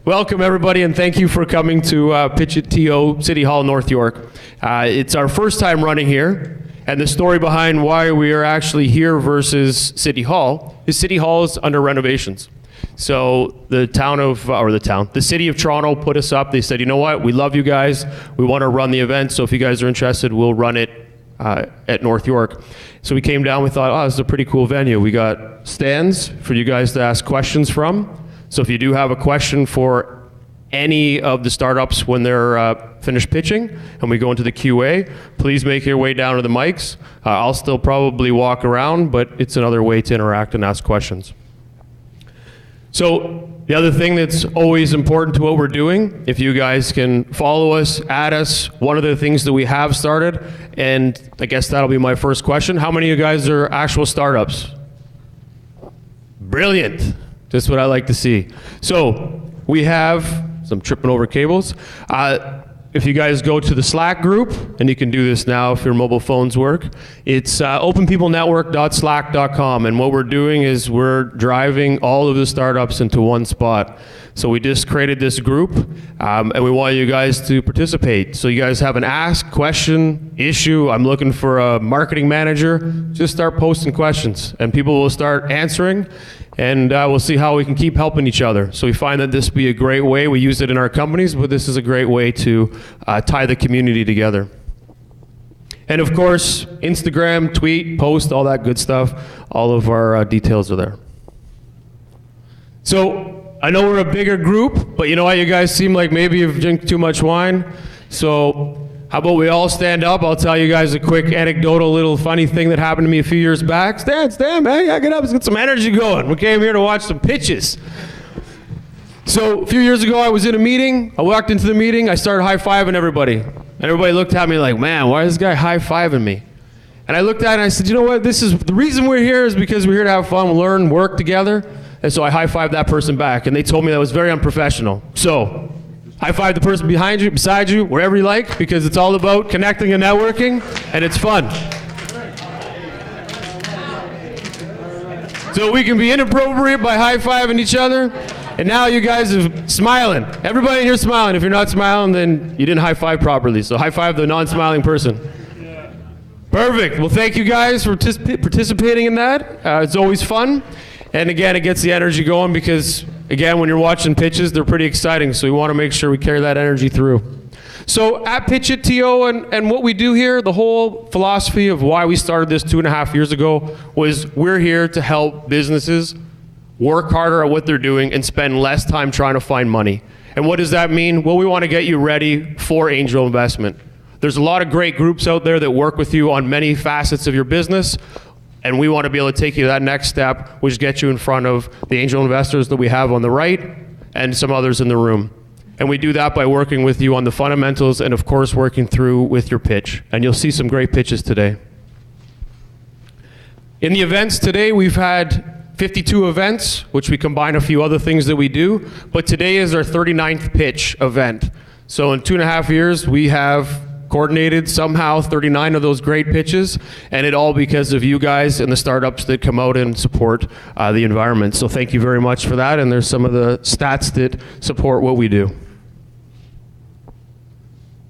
Welcome everybody, and thank you for coming to PitchItTO City Hall, North York. It's our first time running here, and the story behind why we are actually here versus City Hall is City Hall is under renovations. So the city of Toronto put us up. They said, you know what, we love you guys. We want to run the event, so if you guys are interested, we'll run it at North York. So we came down, we thought, oh, this is a pretty cool venue. We got stands for you guys to ask questions from. So if you do have a question for any of the startups when they're finished pitching and we go into the QA, please make your way down to the mics. I'll still probably walk around, but it's another way to interact and ask questions. So the other thing that's always important to what we're doing, if you guys can follow us, add us, one of the things that we have started, and I guess that'll be my first question, how many of you guys are actual startups? Brilliant. Just what I like to see. So we have, I'm tripping over cables. If you guys go to the Slack group, and you can do this now if your mobile phones work, it's openpeoplenetwork.slack.com, and what we're doing is we're driving all of the startups into one spot. So we just created this group, and we want you guys to participate. So you guys have an ask, question, issue, I'm looking for a marketing manager, just start posting questions, and people will start answering, and we'll see how we can keep helping each other. So we find that this be a great way, we use it in our companies, but this is a great way to tie the community together. And of course, Instagram, tweet, post, all that good stuff, all of our details are there. So I know we're a bigger group, but you know what, you guys seem like maybe you've drank too much wine. So how about we all stand up? I'll tell you guys a quick anecdotal little funny thing that happened to me a few years back. Stand, man, yeah, get up, let's get some energy going. We came here to watch some pitches. So a few years ago, I was in a meeting. I walked into the meeting, I started high-fiving everybody. And everybody looked at me like, man, why is this guy high-fiving me? And I looked at it and I said, you know what, this is, the reason we're here is because we're here to have fun, learn, work together. And so I high-fived that person back, and they told me that was very unprofessional. So high-five the person behind you, beside you, wherever you like, because it's all about connecting and networking, and it's fun. So we can be inappropriate by high-fiving each other, and now you guys are smiling. Everybody in here smiling. If you're not smiling, then you didn't high-five properly. So high-five the non-smiling person. Perfect. Well, thank you guys for participating in that. It's always fun. And again, it gets the energy going because, again, when you're watching pitches, they're pretty exciting. So we want to make sure we carry that energy through. So at PitchItTO and what we do here, the whole philosophy of why we started this 2.5 years ago was we're here to help businesses work harder at what they're doing and spend less time trying to find money. And what does that mean? Well, we want to get you ready for angel investment. There's a lot of great groups out there that work with you on many facets of your business. And we want to be able to take you to that next step, which gets you in front of the angel investors that we have on the right and some others in the room. And we do that by working with you on the fundamentals and, of course, working through with your pitch. And you'll see some great pitches today. In the events today, we've had 52 events, which we combine a few other things that we do. But today is our 39th pitch event. So in 2.5 years, we have coordinated somehow 39 of those great pitches, and it all because of you guys and the startups that come out and support the environment. So thank you very much for that, and there's some of the stats that support what we do.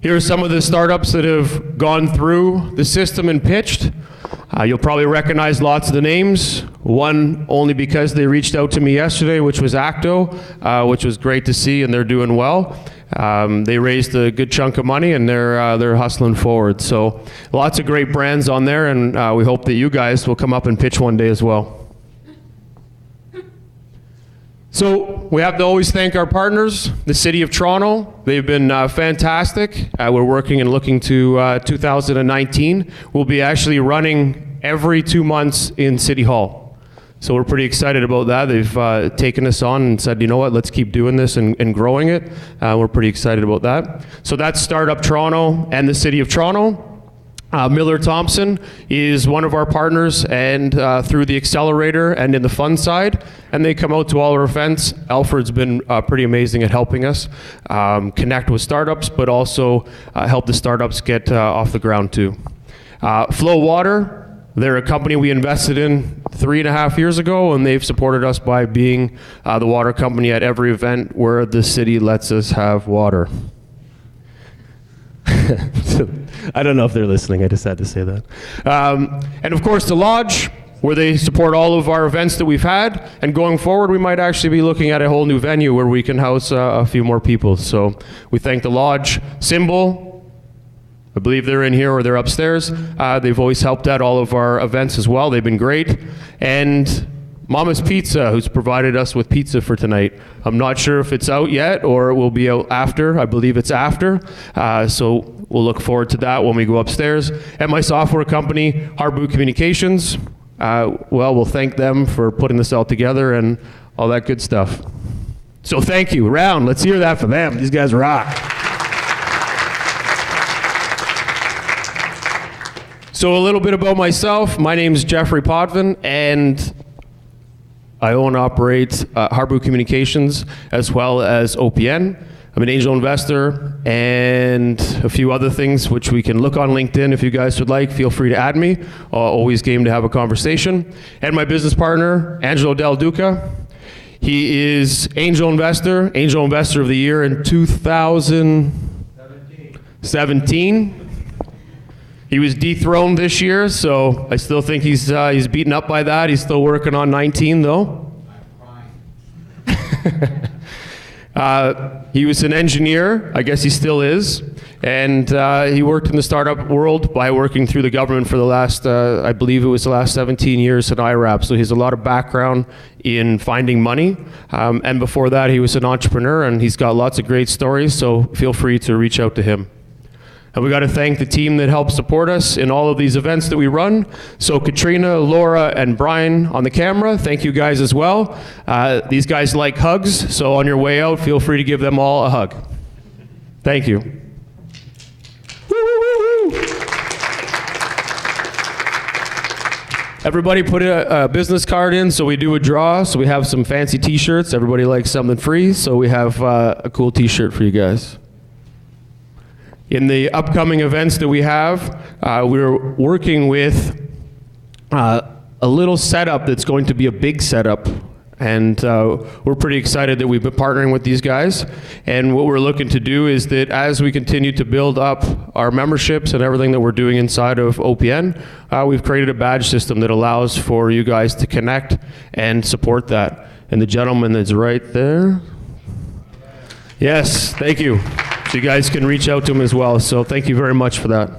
Here are some of the startups that have gone through the system and pitched. You'll probably recognize lots of the names. One only because they reached out to me yesterday, which was Acto, which was great to see, and they're doing well. They raised a good chunk of money, and they're hustling forward. So lots of great brands on there, and we hope that you guys will come up and pitch one day as well. So we have to always thank our partners, the City of Toronto. They've been fantastic. We're working and looking to 2019. We'll be actually running every 2 months in City Hall. So we're pretty excited about that. They've taken us on and said, you know what, let's keep doing this and growing it. We're pretty excited about that. So that's Startup Toronto and the City of Toronto. Miller Thompson is one of our partners, and through the accelerator and in the fund side, and they come out to all our events. Alfred's been pretty amazing at helping us connect with startups, but also help the startups get off the ground too. Flow Water They're a company we invested in 3.5 years ago, and they've supported us by being the water company at every event where the city lets us have water. I don't know if they're listening, I just had to say that. And of course the Lodge, where they support all of our events that we've had, and going forward we might actually be looking at a whole new venue where we can house a few more people. So we thank the Lodge. Symbol, I believe they're in here or they're upstairs. They've always helped out all of our events as well. They've been great. And Mama's Pizza, who's provided us with pizza for tonight. I'm not sure if it's out yet or it will be out after. I believe it's after. So we'll look forward to that when we go upstairs. And my software company, Harboot Communications, well, we'll thank them for putting this all together and all that good stuff. So thank you. Round, let's hear that for them. These guys rock. So a little bit about myself. My name is Jeffery Potvin, and I own and operate Harboot Communications as well as OPN. I'm an angel investor and a few other things which we can look on LinkedIn if you guys would like. Feel free to add me. Always game to have a conversation. And my business partner, Angelo Del Duca. He is Angel Investor of the Year in 2017. He was dethroned this year, so I still think he's beaten up by that. He's still working on 19, though. He was an engineer, I guess he still is, and he worked in the startup world by working through the government for the last, I believe it was the last 17 years at IRAP, so he has a lot of background in finding money, and before that he was an entrepreneur, and he's got lots of great stories, so feel free to reach out to him. And we got to thank the team that helps support us in all of these events that we run. So Katrina, Laura, and Brian on the camera, thank you guys as well. These guys like hugs, so on your way out, feel free to give them all a hug. Thank you. Everybody put a business card in, so we do a draw. So we have some fancy t-shirts. Everybody likes something free, so we have a cool t-shirt for you guys. In the upcoming events that we have, we're working with a little setup that's going to be a big setup. And we're pretty excited that we've been partnering with these guys. And what we're looking to do is that as we continue to build up our memberships and everything that we're doing inside of OPN, we've created a badge system that allows for you guys to connect and support that. And the gentleman that's right there. Yes, thank you. So you guys can reach out to him as well. So thank you very much for that.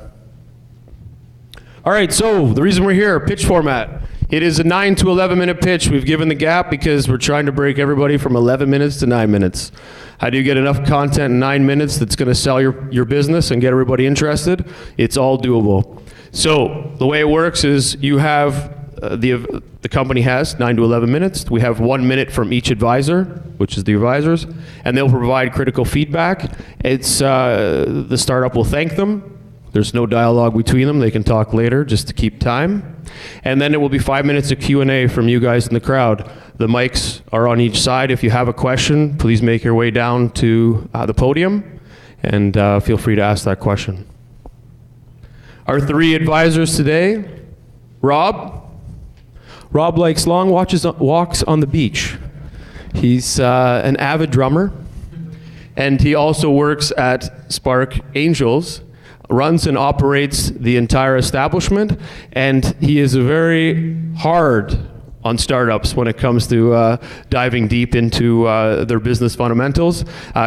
All right, so the reason we're here, pitch format. It is a 9 to 11 minute pitch. We've given the gap because we're trying to break everybody from 11 minutes to 9 minutes. How do you get enough content in 9 minutes that's going to sell your business and get everybody interested? It's all doable. So the way it works is you have the company has 9 to 11 minutes. We have 1 minute from each advisor, which is the advisors, and they'll provide critical feedback. It's the startup will thank them. There's no dialogue between them. They can talk later just to keep time. And then it will be 5 minutes of Q&A from you guys in the crowd. The mics are on each side. If you have a question, please make your way down to the podium and feel free to ask that question. Our 3 advisors today, Rob. Rob likes long walks on the beach. He's an avid drummer, and he also works at Spark Angels, runs and operates the entire establishment, and he is very hard on startups when it comes to diving deep into their business fundamentals.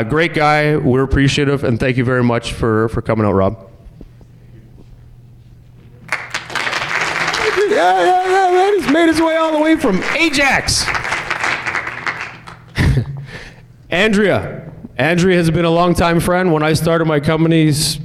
Great guy, we're appreciative, and thank you very much for coming out, Rob. Yeah, he's made his way all the way from Ajax. Andrea has been a longtime friend. When I started my companies,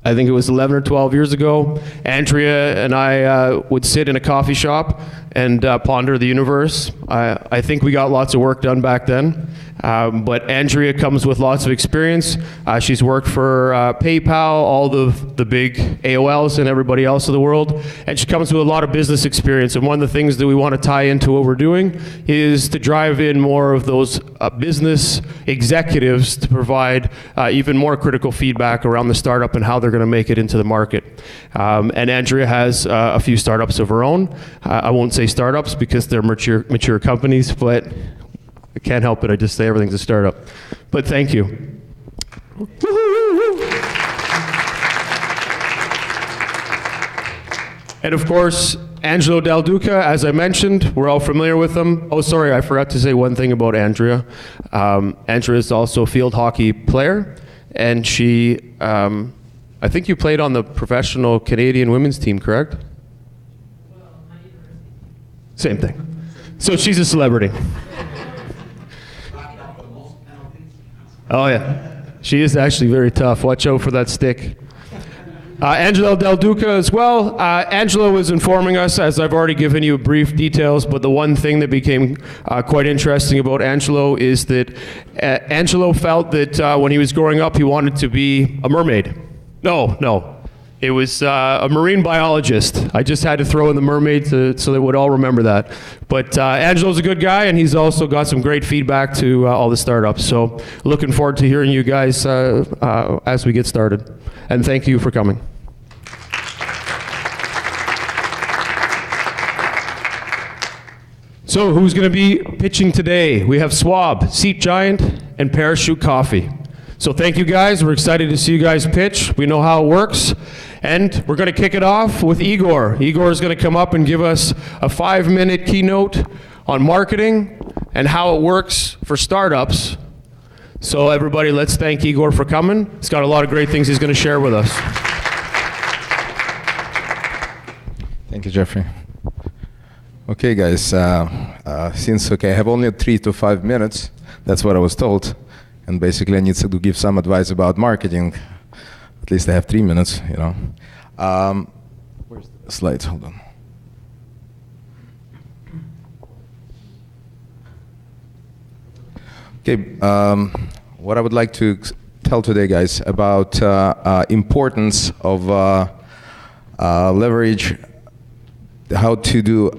I think it was 11 or 12 years ago, Andrea and I would sit in a coffee shop and ponder the universe. I think we got lots of work done back then. But Andrea comes with lots of experience. She's worked for PayPal, all the big AOLs and everybody else in the world. And she comes with a lot of business experience. And one of the things that we want to tie into what we're doing is to drive in more of those business executives to provide even more critical feedback around the startup and how they're going to make it into the market. And Andrea has a few startups of her own. I won't say startups because they're mature companies, but I can't help it. I just say everything's a startup. But thank you. And of course, Angelo Del Duca, as I mentioned, we're all familiar with him. Oh, sorry, I forgot to say one thing about Andrea. Andrea is also a field hockey player, and she, I think you played on the professional Canadian women's team, correct? Well, my university. Same thing. So she's a celebrity. Oh yeah, she is actually very tough. Watch out for that stick. Angelo Del Duca as well. Angelo was informing us, as I've already given you brief details, but the one thing that became quite interesting about Angelo is that Angelo felt that when he was growing up, he wanted to be a mermaid. No. It was a marine biologist. I just had to throw in the mermaid so that we'd all remember that. But Angelo's a good guy, and he's also got some great feedback to all the startups. So looking forward to hearing you guys as we get started. And thank you for coming. So who's going to be pitching today? We have Swab, Seat Giant, and Parachute Coffee. So thank you guys. We're excited to see you guys pitch. We know how it works. And we're going to kick it off with Igor. Igor is going to come up and give us a 5-minute keynote on marketing and how it works for startups. So everybody, let's thank Igor for coming. He's got a lot of great things he's going to share with us. Thank you, Jeffrey. Okay, guys. Since I have only 3 to 5 minutes, that's what I was told. And basically, I need to give some advice about marketing. At least I have 3 minutes, you know. Where's the slides? Hold on. Okay, what I would like to tell today, guys, about importance of leverage, how to do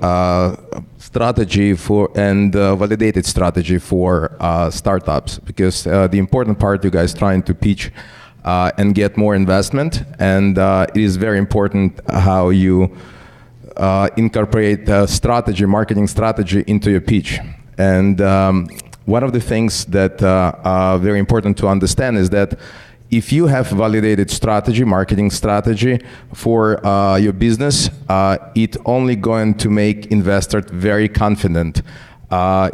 strategy for and validated strategy for startups, because the important part, you guys trying to pitch and get more investment, and it is very important how you incorporate strategy, marketing strategy into your pitch. And one of the things that are very important to understand is that if you have validated strategy, marketing strategy for your business, it only going to make investors very confident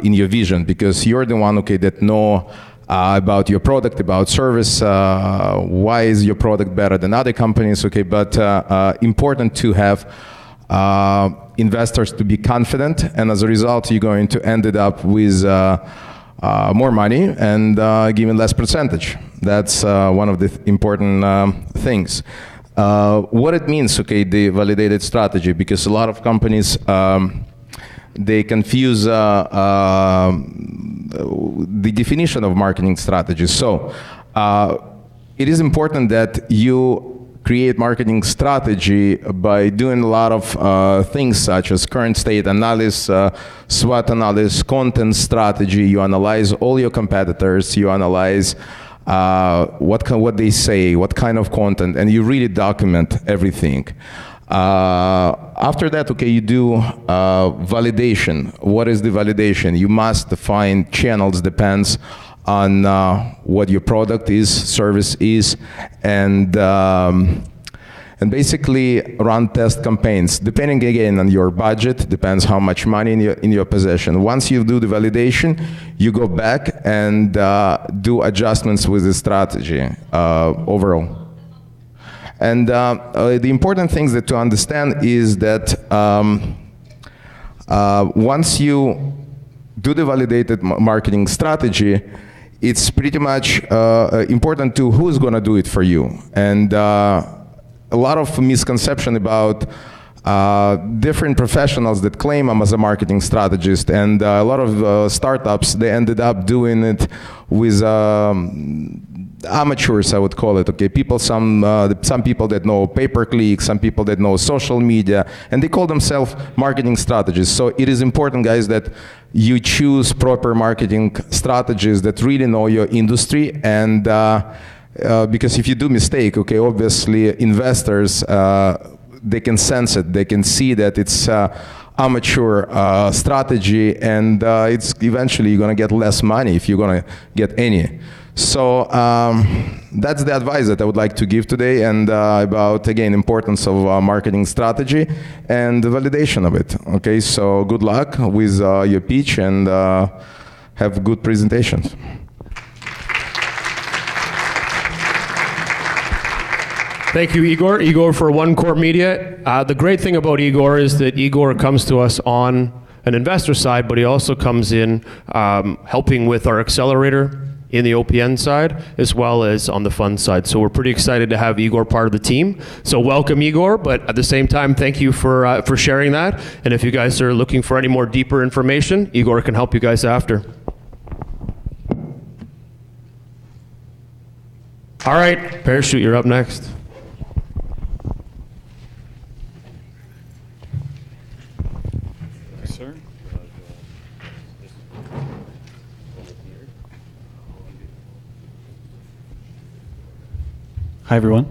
in your vision, because you're the one, okay, that know about your product, about service, why is your product better than other companies, okay, but important to have investors to be confident, and as a result, you're going to end it up with more money and giving less percentage. That's one of the important things. What it means, okay, the validated strategy, because a lot of companies, they confuse the definition of marketing strategy. So it is important that you create marketing strategy by doing a lot of things such as current state analysis, SWOT analysis, content strategy. You analyze all your competitors, you analyze what they say, what kind of content, and you really document everything. After that, okay, you do validation. What is the validation? You must define channels, depends on what your product is, service is, and basically run test campaigns, depending again on your budget, depends how much money in your possession. Once you do the validation, you go back and do adjustments with the strategy overall. And the important things that to understand is that once you do the validated marketing strategy, it's pretty much important to who's going to do it for you. And a lot of misconception about different professionals that claim I'm as a marketing strategist, and a lot of startups, they ended up doing it with amateurs, I would call it. Okay, people, some people that know pay-per-click, some people that know social media, and they call themselves marketing strategists. So it is important, guys, that you choose proper marketing strategists that really know your industry, and because if you do mistake, okay, obviously investors, they can sense it, they can see that it's amateur strategy, and it's eventually you're gonna get less money if you're gonna get any. So that's the advice that I would like to give today, and about, again, importance of marketing strategy and the validation of it. Okay, so good luck with your pitch, and have good presentations. Thank you, Igor. Igor for One Core Media. The great thing about Igor is that Igor comes to us on an investor side, but he also comes in helping with our accelerator in the OPN side, as well as on the fund side. So we're pretty excited to have Igor part of the team. So welcome, Igor, but at the same time, thank you for sharing that. And if you guys are looking for any more deeper information, Igor can help you guys after. All right, Parachute, you're up next. Hi, everyone.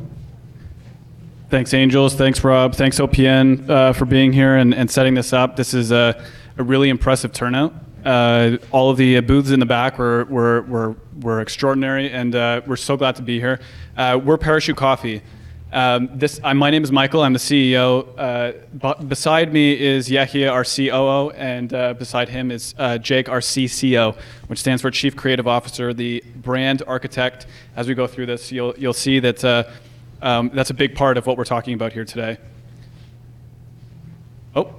Thanks, Angels. Thanks, Rob. Thanks, OPN, for being here and setting this up. This is a really impressive turnout. All of the booths in the back were extraordinary, and we're so glad to be here. We're Parachute Coffee. My name is Michael. I'm the CEO. Beside me is Yehia, our COO, and beside him is Jake, our CCO, which stands for Chief Creative Officer, the brand architect. As we go through this, you'll see that that's a big part of what we're talking about here today. Oh,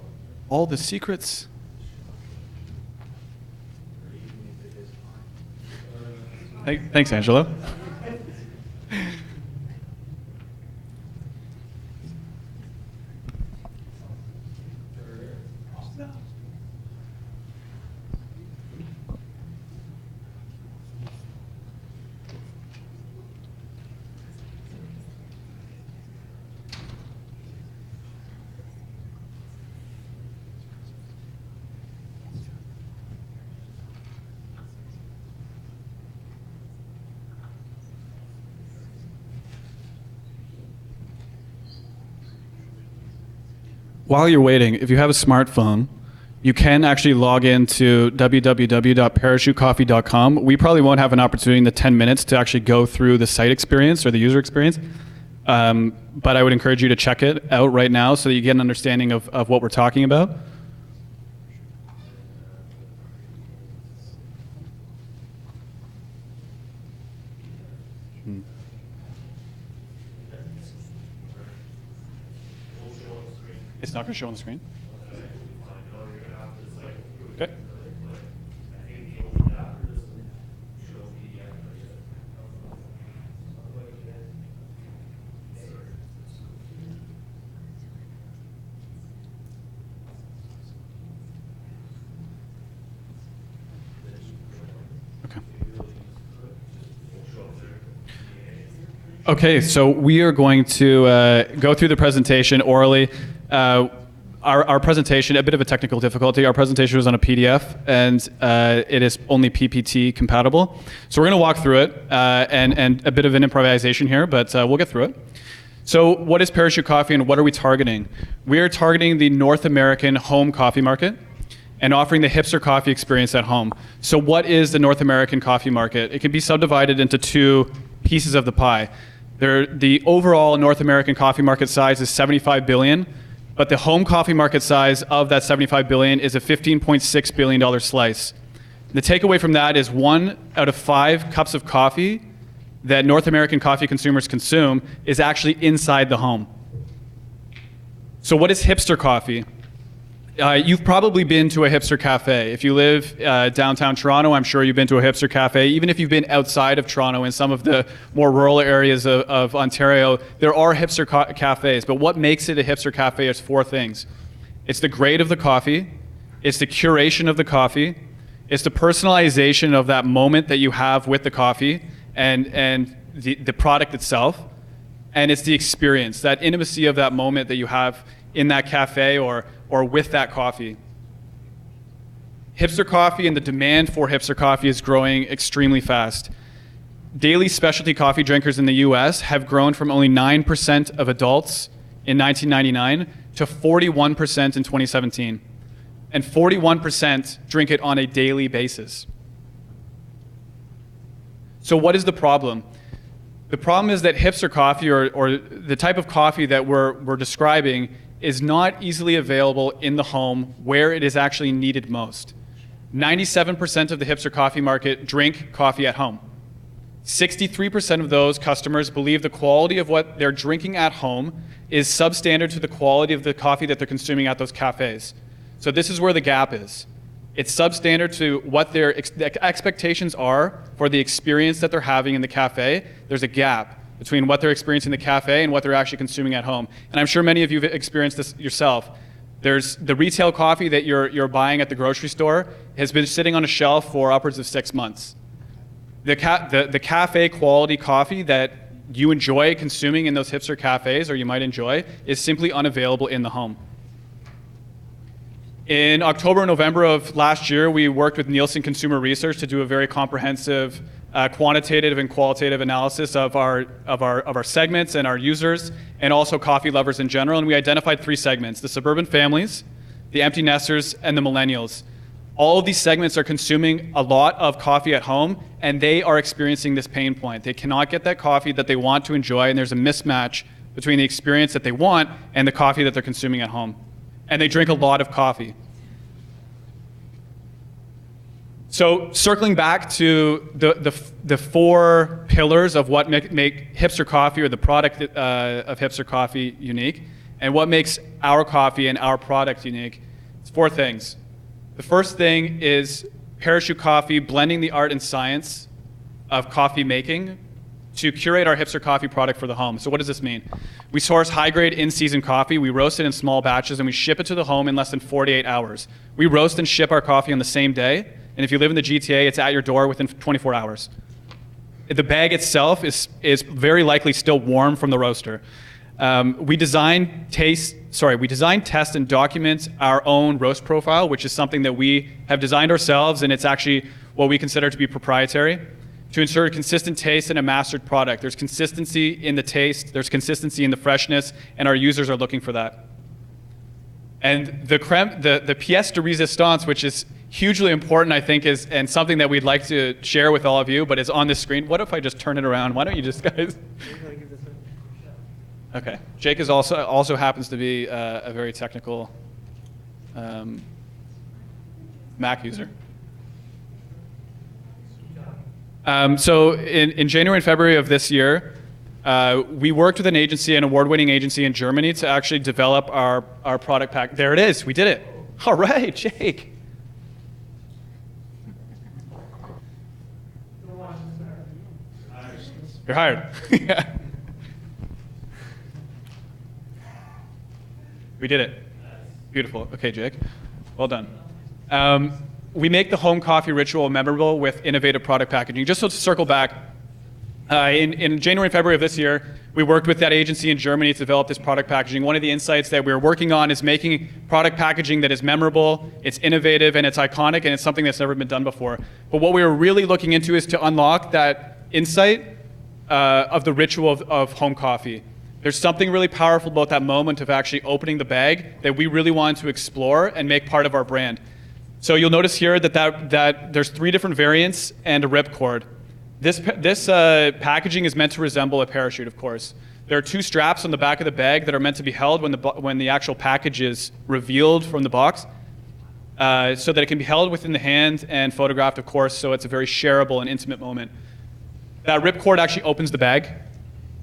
all the secrets. Thanks, Angelo. While you're waiting, if you have a smartphone, you can actually log into www.parachutecoffee.com. We probably won't have an opportunity in the 10 minutes to actually go through the site experience or the user experience, but I would encourage you to check it out right now so that you get an understanding of what we're talking about. It's not going to show on the screen? Okay. Okay, so we are going to go through the presentation orally. Our presentation, a bit of a technical difficulty. Our presentation was on a PDF, and it is only PPT compatible. So we're going to walk through it, and a bit of an improvisation here, but we'll get through it. So what is Parachute Coffee, and what are we targeting? We are targeting the North American home coffee market and offering the hipster coffee experience at home. So what is the North American coffee market? It can be subdivided into two pieces of the pie. The overall North American coffee market size is $75 billion, but the home coffee market size of that $75 billion is a $15.6 billion slice. The takeaway from that is 1 out of 5 cups of coffee that North American coffee consumers consume is actually inside the home. So what is hipster coffee? You've probably been to a hipster cafe. If you live downtown Toronto, I'm sure you've been to a hipster cafe. Even if you've been outside of Toronto in some of the more rural areas of Ontario, there are hipster cafes. But what makes it a hipster cafe is 4 things. It's the grade of the coffee. It's the curation of the coffee. It's the personalization of that moment that you have with the coffee and the product itself. And it's the experience, that intimacy of that moment that you have in that cafe or with that coffee. Hipster coffee and the demand for hipster coffee is growing extremely fast. Daily specialty coffee drinkers in the US have grown from only 9% of adults in 1999 to 41% in 2017. And 41% drink it on a daily basis. So what is the problem? The problem is that hipster coffee or the type of coffee that we're describing is not easily available in the home where it is actually needed most. 97% of the hipster coffee market drink coffee at home. 63% of those customers believe the quality of what they're drinking at home is substandard to the quality of the coffee that they're consuming at those cafes. So this is where the gap is. It's substandard to what their expectations are for the experience that they're having in the cafe. There's a gap between what they're experiencing in the cafe and what they're actually consuming at home. And I'm sure many of you have experienced this yourself. There's the retail coffee that you're buying at the grocery store has been sitting on a shelf for upwards of 6 months. The cafe quality coffee that you enjoy consuming in those hipster cafes, or you might enjoy, is simply unavailable in the home. In October and November of last year, we worked with Nielsen Consumer Research to do a very comprehensive quantitative and qualitative analysis of our segments and our users, and also coffee lovers in general. And we identified 3 segments: the suburban families, the empty nesters, and the millennials. All of these segments are consuming a lot of coffee at home, and they are experiencing this pain point. They cannot get that coffee that they want to enjoy, and there's a mismatch between the experience that they want and the coffee that they're consuming at home. And they drink a lot of coffee. So circling back to the 4 pillars of what make hipster coffee, or the product of hipster coffee, unique, and what makes our coffee and our product unique, it's 4 things. The first thing is Parachute Coffee blending the art and science of coffee making to curate our hipster coffee product for the home. So what does this mean? We source high-grade in-season coffee, we roast it in small batches, and we ship it to the home in less than 48 hours. We roast and ship our coffee on the same day, and if you live in the GTA, it's at your door within 24 hours. The bag itself is very likely still warm from the roaster. We design, test, and document our own roast profile, which is something that we have designed ourselves, and it's actually what we consider to be proprietary, to ensure a consistent taste and a mastered product. There's consistency in the taste, there's consistency in the freshness, and our users are looking for that. And the pièce de résistance, which is hugely important, I think, and something that we'd like to share with all of you, but is on this screen. What if I just turn it around? Why don't you just, guys? Okay. Jake is also happens to be a very technical Mac user. So in January and February of this year, we worked with an award-winning agency in Germany to actually develop our product pack. There it is. We did it. All right, Jake. You're hired. Yeah. We did it. Beautiful. Okay, Jake. Well done. We make the home coffee ritual memorable with innovative product packaging. Just so to circle back, in January and February of this year, we worked with that agency in Germany to develop this product packaging. One of the insights that we're working on is making product packaging that is memorable, it's innovative, and it's iconic, and it's something that's never been done before. But what we were really looking into is to unlock that insight of the ritual of home coffee. There's something really powerful about that moment of actually opening the bag that we really wanted to explore and make part of our brand. So you'll notice here that there's 3 different variants and a ripcord. This packaging is meant to resemble a parachute, of course. There are 2 straps on the back of the bag that are meant to be held when the actual package is revealed from the box, so that it can be held within the hand and photographed, of course, so it's a very shareable and intimate moment. That ripcord actually opens the bag.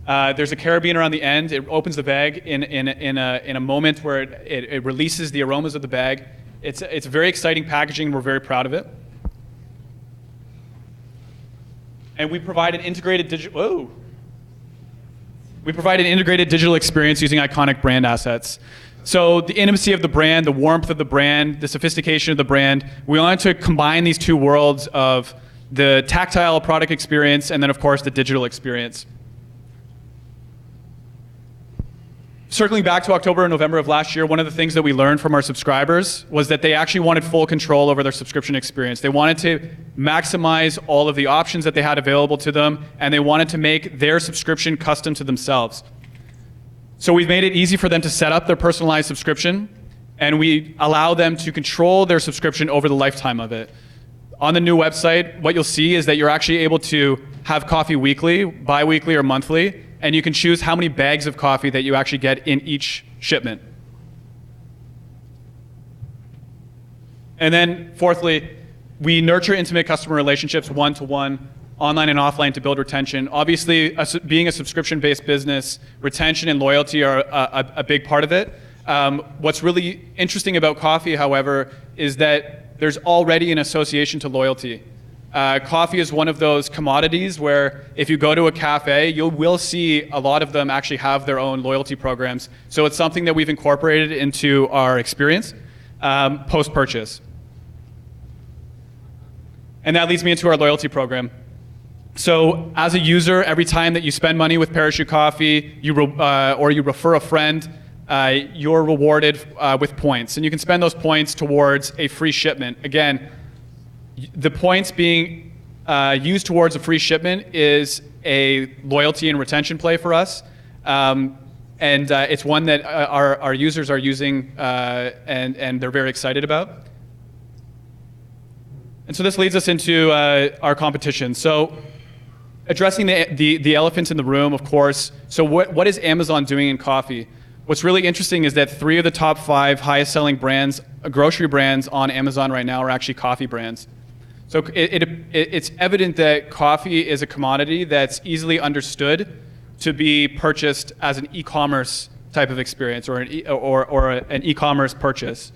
There's a carabiner on the end. It opens the bag in a moment where it releases the aromas of the bag. It's very exciting packaging. We're very proud of it. And we provide an integrated digital. We provide an integrated digital experience using iconic brand assets. So the intimacy of the brand, the warmth of the brand, the sophistication of the brand, we wanted to combine these two worlds of the tactile product experience and then, of course, the digital experience. Circling back to October and November of last year, one of the things that we learned from our subscribers was that they actually wanted full control over their subscription experience. They wanted to maximize all of the options that they had available to them, and they wanted to make their subscription custom to themselves. So we've made it easy for them to set up their personalized subscription, and we allow them to control their subscription over the lifetime of it. On the new website, what you'll see is that you're actually able to have coffee weekly, bi-weekly, or monthly, and you can choose how many bags of coffee that you actually get in each shipment. And then fourthly, we nurture intimate customer relationships one-to-one, online and offline, to build retention. Obviously, being a subscription-based business, retention and loyalty are a big part of it. What's really interesting about coffee, however, is that there's already an association to loyalty. Coffee is one of those commodities where if you go to a cafe, you will see a lot of them actually have their own loyalty programs. So it's something that we've incorporated into our experience post-purchase. And that leads me into our loyalty program. So as a user, every time that you spend money with Parachute Coffee, or you refer a friend, you're rewarded with points. And you can spend those points towards a free shipment. Again, the points being used towards a free shipment is a loyalty and retention play for us. And it's one that our users are using and they're very excited about. And so this leads us into our competition. So addressing the elephant in the room, of course. So what is Amazon doing in coffee? What's really interesting is that 3 of the top 5 highest selling brands, grocery brands on Amazon right now are actually coffee brands. So it's evident that coffee is a commodity that's easily understood to be purchased as an e-commerce type of experience or an e-commerce purchase.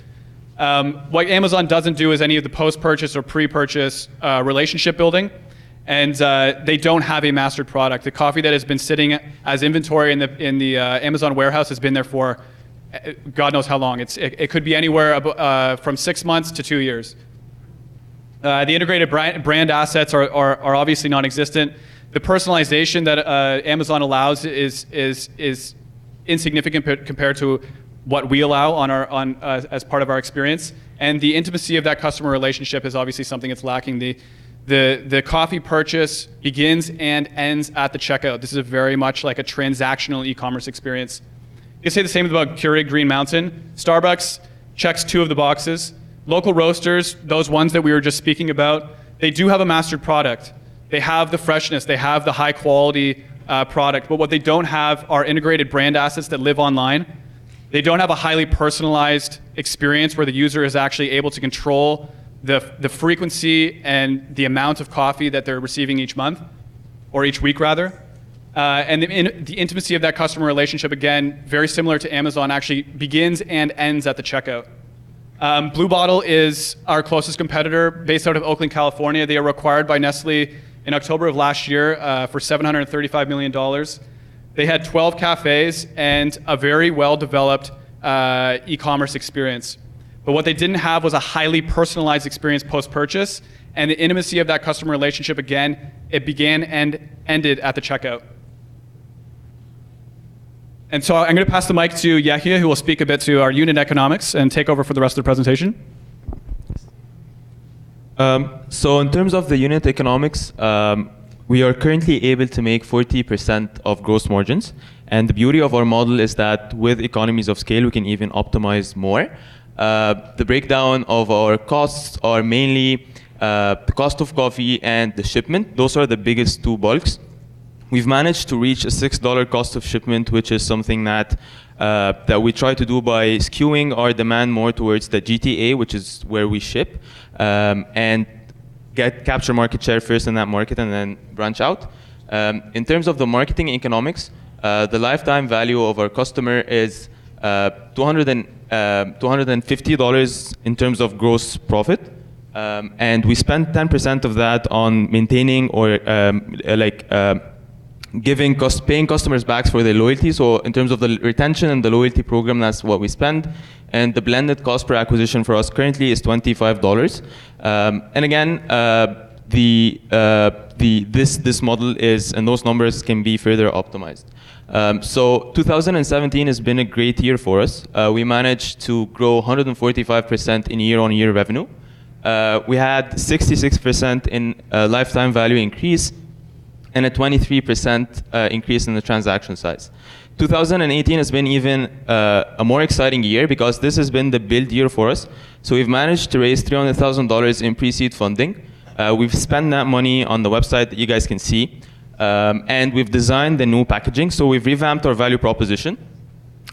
What Amazon doesn't do is any of the post-purchase or pre-purchase relationship building, and they don't have a mastered product. The coffee that has been sitting as inventory in the Amazon warehouse has been there for God knows how long. It could be anywhere from 6 months to 2 years. The integrated brand assets are obviously non-existent. The personalization that Amazon allows is insignificant compared to what we allow as part of our experience. And the intimacy of that customer relationship is obviously something that's lacking. The coffee purchase begins and ends at the checkout. This is very much like a transactional e-commerce experience. You can say the same about Keurig Green Mountain. Starbucks checks 2 of the boxes. Local roasters, those ones that we were just speaking about, they do have a mastered product. They have the freshness, they have the high quality product, but what they don't have are integrated brand assets that live online. They don't have a highly personalized experience where the user is actually able to control the frequency and the amount of coffee that they're receiving each month, or each week rather. And the intimacy of that customer relationship, again, very similar to Amazon, actually begins and ends at the checkout. Blue Bottle is our closest competitor based out of Oakland, California. They were acquired by Nestle in October of last year for $735 million. They had 12 cafes and a very well-developed e-commerce experience. But what they didn't have was a highly personalized experience post-purchase, and the intimacy of that customer relationship, again, it began and ended at the checkout. And so I'm going to pass the mic to Yahya, who will speak a bit to our unit economics and take over for the rest of the presentation. So in terms of the unit economics, we are currently able to make 40% of gross margins. And the beauty of our model is that with economies of scale, we can even optimize more. The breakdown of our costs are mainly the cost of coffee and the shipment. Those are the biggest 2 bulks. We've managed to reach a $6 cost of shipment, which is something that we try to do by skewing our demand more towards the GTA, which is where we ship, and capture market share first in that market and then branch out. In terms of the marketing economics, the lifetime value of our customer is $250 in terms of gross profit. And we spend 10% of that on maintaining or paying customers back for their loyalty. So in terms of the retention and the loyalty program, that's what we spend. And the blended cost per acquisition for us currently is $25. And again, this model is, and those numbers can be further optimized. So 2017 has been a great year for us. We managed to grow 145% in year-on-year revenue. We had 66% in lifetime value increase and a 23% increase in the transaction size. 2018 has been even a more exciting year because this has been the build year for us. So we've managed to raise $300,000 in pre-seed funding. We've spent that money on the website that you guys can see. And we've designed the new packaging. So we've revamped our value proposition.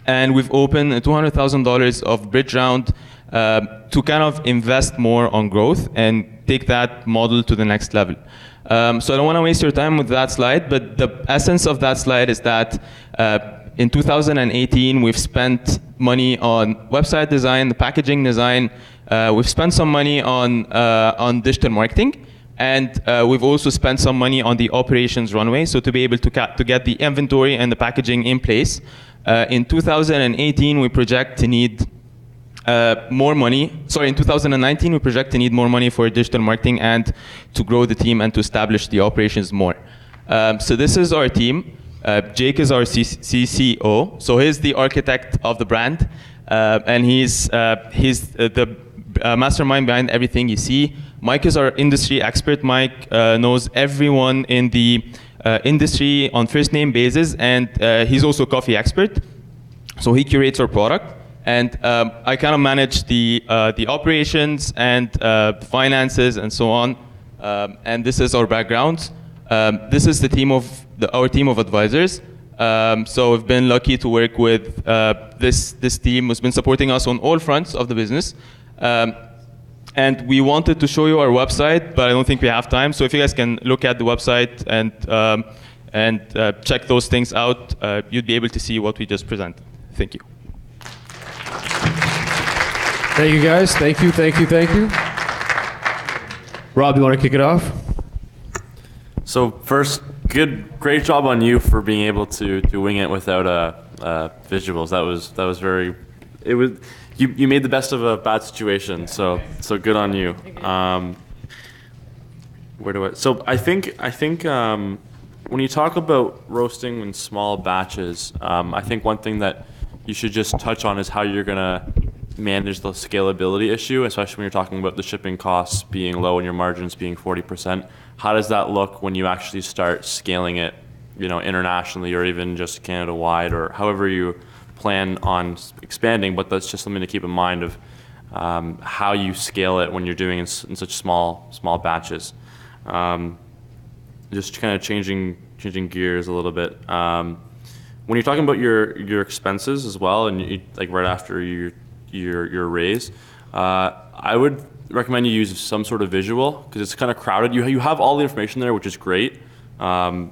And we've opened a $200,000 of bridge round to kind of invest more on growth and take that model to the next level. So I don't want to waste your time with that slide, but the essence of that slide is that in 2018, we've spent money on website design, the packaging design. We've spent some money on digital marketing. And we've also spent some money on the operations runway, so to be able to get the inventory and the packaging in place. In 2018, we project to need more money. Sorry, in 2019, we project to need more money for digital marketing and to grow the team and to establish the operations more. So this is our team. Jake is our CCO. So he's the architect of the brand, and he's the mastermind behind everything you see. Mike is our industry expert. Mike knows everyone in the industry on first name basis, and he's also a coffee expert. So he curates our product, and I kind of manage the operations and finances and so on. And this is our background. This is the team of our team of advisors. So we've been lucky to work with this team who's been supporting us on all fronts of the business. And we wanted to show you our website, but I don't think we have time. So if you guys can look at the website and check those things out, you'd be able to see what we just presented. Thank you. Thank you, guys. Thank you, thank you, thank you. Rob, do you want to kick it off? So first, great job on you for being able to wing it without visuals. That was very. It was. You made the best of a bad situation, so good on you. So I think when you talk about roasting in small batches, I think one thing that you should just touch on is how you're gonna manage the scalability issue, especially when you're talking about the shipping costs being low and your margins being 40%. How does that look when you actually start scaling it, internationally or even just Canada-wide, or however you plan on expanding? But that's just something to keep in mind of how you scale it when you're doing in such small batches. Just kind of changing gears a little bit. When you're talking about your expenses as well, and like right after your raise, I would recommend you use some sort of visual because it's kind of crowded. You have all the information there, which is great, but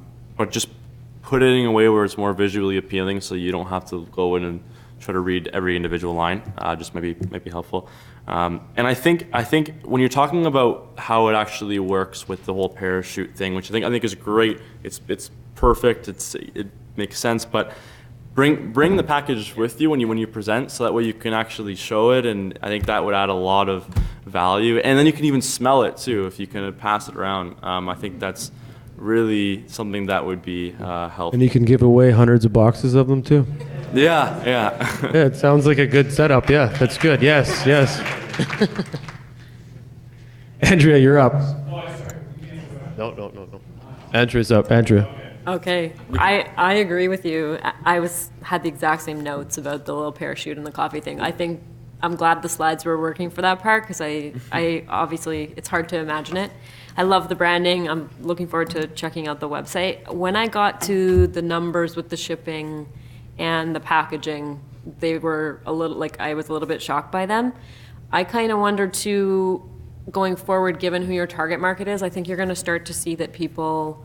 just put it in a way where it's more visually appealing, so you don't have to go in and try to read every individual line. Just maybe helpful. And I think when you're talking about how it actually works with the whole parachute thing, which I think is great. It's perfect. It makes sense, but bring the package with you when you present, so that way you can actually show it, and I think that would add a lot of value. And then you can even smell it too if you can pass it around. I think that's really something that would be helpful. And you can give away hundreds of boxes of them too. Yeah. Yeah, it sounds like a good setup. Yeah, that's good. Yes. Andrea, you're up. No. Andrea's up. Andrea. Okay, I agree with you. I had the exact same notes about the little parachute and the coffee thing. I'm glad the slides were working for that part, because I obviously, it's hard to imagine it. I love the branding. I'm looking forward to checking out the website. When I got to the numbers with the shipping and the packaging, they were I was a little bit shocked by them. I kind of wondered too, going forward, given who your target market is, I think you're going to start to see that people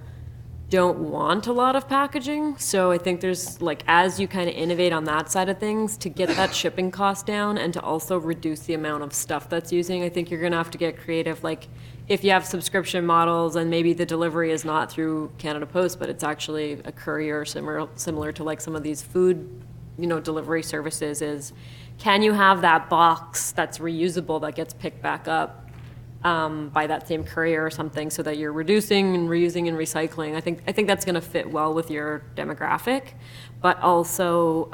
don't want a lot of packaging. So I think there's like, as you kind of innovate on that side of things to get that shipping cost down and to also reduce the amount of stuff that's using, I think you're going to have to get creative. Like if you have subscription models and maybe the delivery is not through Canada Post, but it's actually a courier similar to like some of these food, delivery services, is can you have that box that's reusable that gets picked back up by that same courier or something, so that you're reducing and reusing and recycling. I think that's going to fit well with your demographic, but also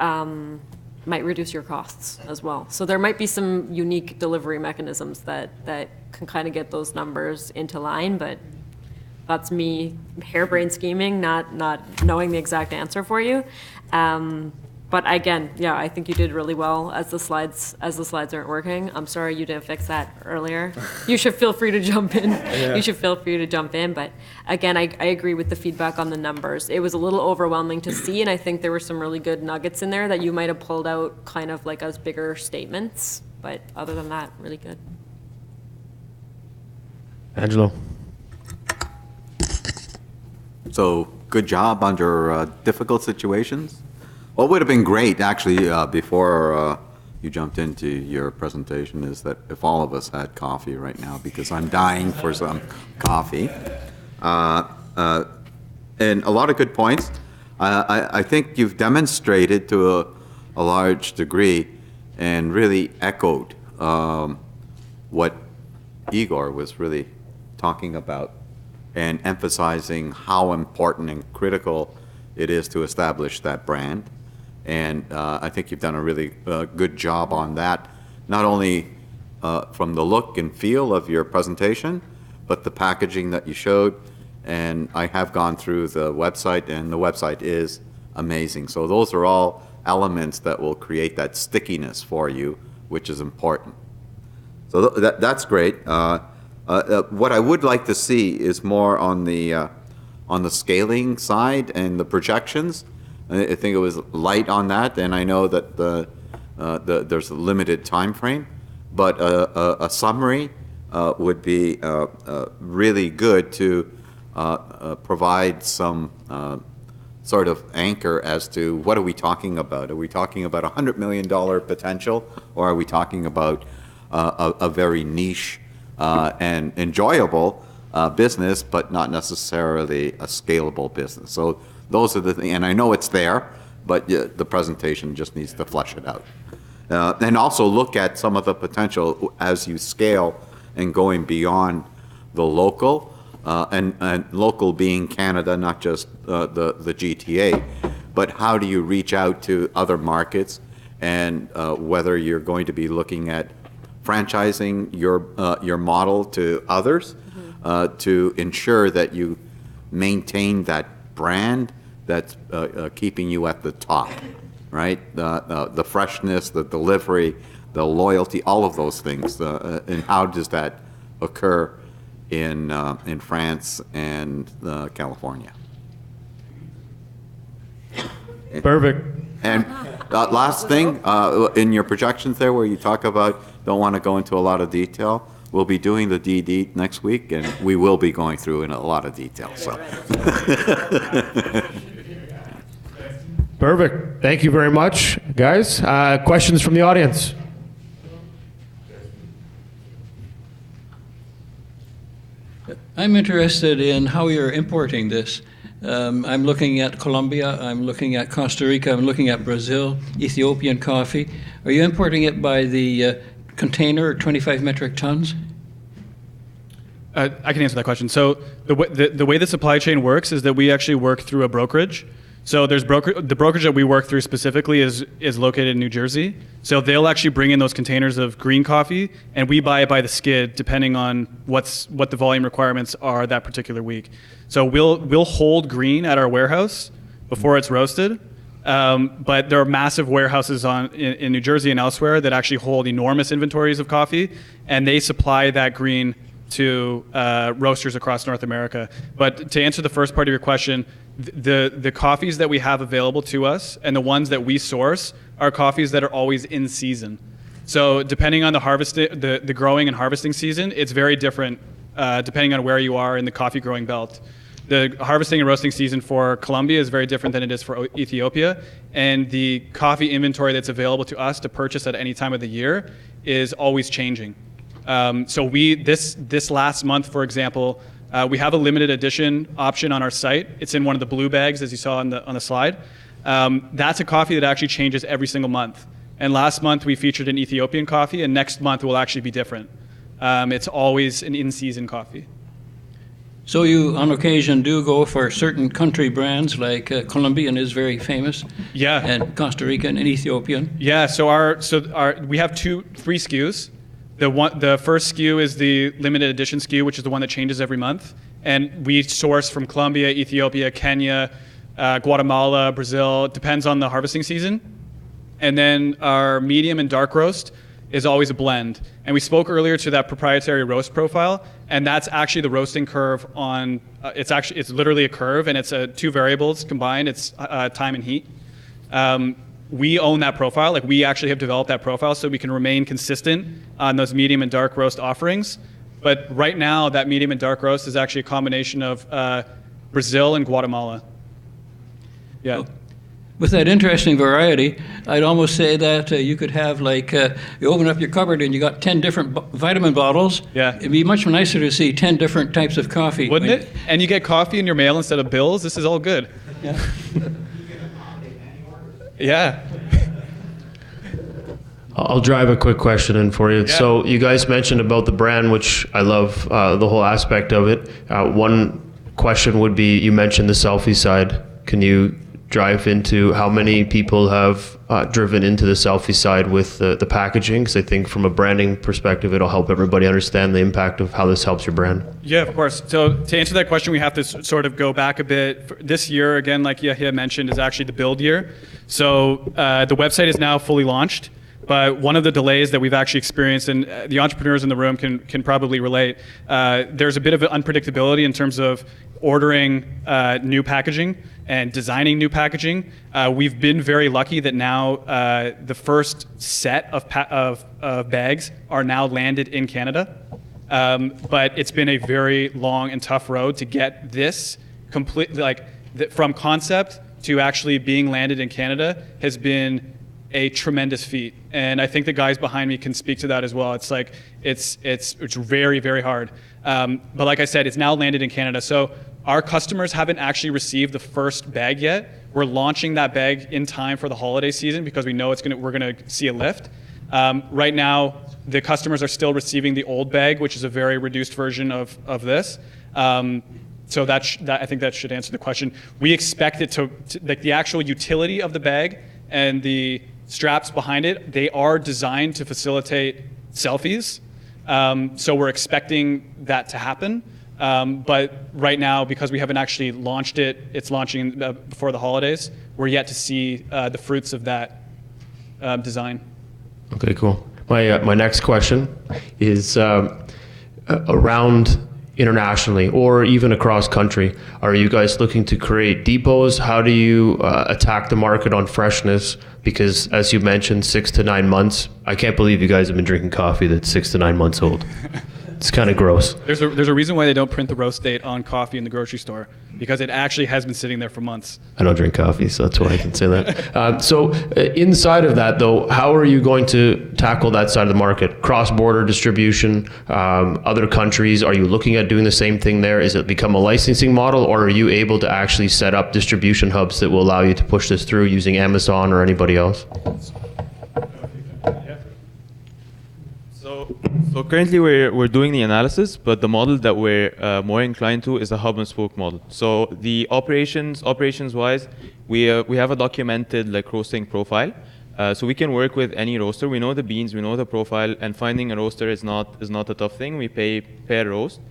might reduce your costs as well. So there might be some unique delivery mechanisms that can kind of get those numbers into line, but that's me harebrained scheming, not knowing the exact answer for you. But again, yeah, I think you did really well as the slides aren't working. I'm sorry you didn't fix that earlier. You should feel free to jump in. Yeah. You should feel free to jump in. But again, I agree with the feedback on the numbers. It was a little overwhelming to see, and I think there were some really good nuggets in there that you might have pulled out kind of like as bigger statements. But other than that, really good. Angelo. So good job under difficult situations. What would have been great, actually, before you jumped into your presentation, is that if all of us had coffee right now, because I'm dying for some coffee. And a lot of good points. I think you've demonstrated to a large degree and really echoed what Igor was really talking about, and emphasizing how important and critical it is to establish that brand. And I think you've done a really good job on that, not only from the look and feel of your presentation, but the packaging that you showed. And I have gone through the website, and the website is amazing. So those are all elements that will create that stickiness for you, which is important. So that's great. What I would like to see is more on the scaling side and the projections. I think it was light on that, and I know that there's a limited time frame, but a summary would be really good to provide some sort of anchor as to what are we talking about. Are we talking about $100 million potential, or are we talking about a very niche and enjoyable business, but not necessarily a scalable business? So those are the things, and I know it's there, but the presentation just needs to flesh it out. And also look at some of the potential as you scale and going beyond the local, and local being Canada, not just the GTA, but how do you reach out to other markets, and whether you're going to be looking at franchising your model to others, to ensure that you maintain that brand that's keeping you at the top, right? The freshness, the delivery, the loyalty, all of those things. And how does that occur in France and California? Perfect. And last thing, in your projections there where you talk about, don't want to go into a lot of detail, we'll be doing the DD next week, and we will be going through in a lot of detail. So. Perfect. Thank you very much, guys. Questions from the audience? I'm interested in how you're importing this. I'm looking at Colombia, I'm looking at Costa Rica, I'm looking at Brazil, Ethiopian coffee. Are you importing it by the container, 25 metric tons? I can answer that question. So the way the supply chain works is that we actually work through a brokerage. So there's the brokerage that we work through specifically is located in New Jersey. So they'll actually bring in those containers of green coffee, and we buy it by the skid depending on what the volume requirements are that particular week. So we'll hold green at our warehouse before it's roasted. But there are massive warehouses in New Jersey and elsewhere that actually hold enormous inventories of coffee, and they supply that green to roasters across North America. But to answer the first part of your question, the coffees that we have available to us and the ones that we source are coffees that are always in season. So depending on the growing and harvesting season, it's very different depending on where you are in the coffee growing belt. the harvesting and roasting season for Colombia is very different than it is for Ethiopia, and the coffee inventory that's available to us to purchase at any time of the year is always changing. So this last month, for example, we have a limited edition option on our site. It's in one of the blue bags, as you saw on the slide. That's a coffee that actually changes every single month. And last month we featured an Ethiopian coffee, and next month will actually be different. It's always an in-season coffee. So you, on occasion, do go for certain country brands, like Colombian is very famous. Yeah. And Costa Rican and Ethiopian. Yeah. So we have three SKUs. The first SKU is the limited edition SKU, which is the one that changes every month, and we source from Colombia, Ethiopia, Kenya, Guatemala, Brazil. It depends on the harvesting season. And then our medium and dark roast is always a blend. And we spoke earlier to that proprietary roast profile, and that's actually the roasting curve on. It's literally a curve, and it's two variables combined. It's time and heat. We own that profile. Like, we actually have developed that profile so we can remain consistent on those medium and dark roast offerings. But right now, that medium and dark roast is actually a combination of Brazil and Guatemala. Yeah. With that interesting variety, I'd almost say that you could have, like, you open up your cupboard and you got 10 different vitamin bottles. Yeah. It'd be much nicer to see 10 different types of coffee. Wouldn't it? And you get coffee in your mail instead of bills. This is all good. Yeah. Yeah. I'll drive a quick question in for you. Yeah. So you guys mentioned about the brand, which I love the whole aspect of it. One question would be, you mentioned the selfie side. Can you drive into how many people have driven into the selfie side with the packaging? Because I think from a branding perspective, it'll help everybody understand the impact of how this helps your brand. Yeah, of course. So to answer that question, we have to sort of go back a bit. This year, again, like Yahya mentioned, is actually the build year. So the website is now fully launched. But one of the delays that we've actually experienced, and the entrepreneurs in the room can probably relate, there's a bit of unpredictability in terms of ordering new packaging and designing new packaging. We've been very lucky that now the first set of bags are now landed in Canada. But it's been a very long and tough road to get this from concept to actually being landed in Canada has been a tremendous feat, and I think the guys behind me can speak to that as well. It's like it's very, very hard, but like I said, it's now landed in Canada. So our customers haven't actually received the first bag yet. We're launching that bag in time for the holiday season because we know we're gonna see a lift. Right now, the customers are still receiving the old bag, which is a very reduced version of this. So I think that should answer the question. We expect it to like the actual utility of the bag and the straps behind it, they are designed to facilitate selfies. So we're expecting that to happen. But right now, because we haven't actually launched it, it's launching before the holidays, we're yet to see the fruits of that design. Okay, cool. My next question is around internationally or even across country. Are you guys looking to create depots? How do you attack the market on freshness? Because as you mentioned, 6 to 9 months. I can't believe you guys have been drinking coffee that's 6 to 9 months old. It's kind of gross. There's a reason why they don't print the roast date on coffee in the grocery store, because it actually has been sitting there for months. I don't drink coffee, so that's why I can say that. So inside of that, though, how are you going to tackle that side of the market? Cross-border distribution, other countries, are you looking at doing the same thing there? Is it become a licensing model, or are you able to actually set up distribution hubs that will allow you to push this through using Amazon or anybody else? So currently we're doing the analysis, but the model that we're more inclined to is a hub and spoke model. So the operations wise, we have a documented like roasting profile. So we can work with any roaster. We know the beans, we know the profile, and finding a roaster is not a tough thing. We pay per roast.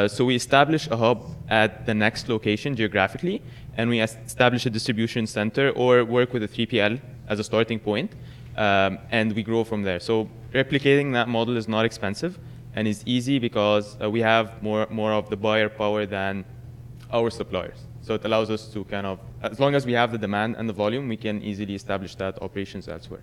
So we establish a hub at the next location geographically, and we establish a distribution center or work with a 3PL as a starting point. And we grow from there. So replicating that model is not expensive and is easy because we have more of the buyer power than our suppliers. So it allows us to kind of, as long as we have the demand and the volume, we can easily establish that operations elsewhere.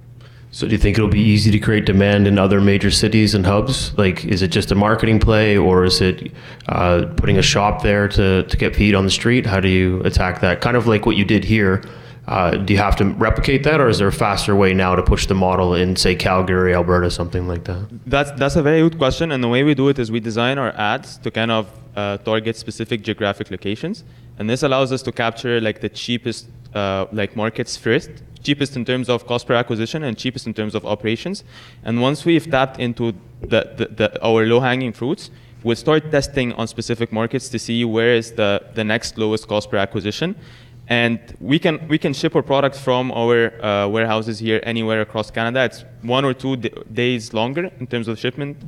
So do you think it'll be easy to create demand in other major cities and hubs? Like, is it just a marketing play, or is it putting a shop there to get feet on the street? How do you attack that? Kind of like what you did here. Do you have to replicate that, or is there a faster way now to push the model in, say, Calgary, Alberta, something like that? That's a very good question, and the way we do it is we design our ads to kind of target specific geographic locations, and this allows us to capture like the cheapest like markets first, cheapest in terms of cost per acquisition and cheapest in terms of operations. And once we've tapped into our low-hanging fruits, we'll start testing on specific markets to see where is the next lowest cost per acquisition. And we can ship our product from our warehouses here anywhere across Canada. It's 1 or 2 days longer in terms of shipment.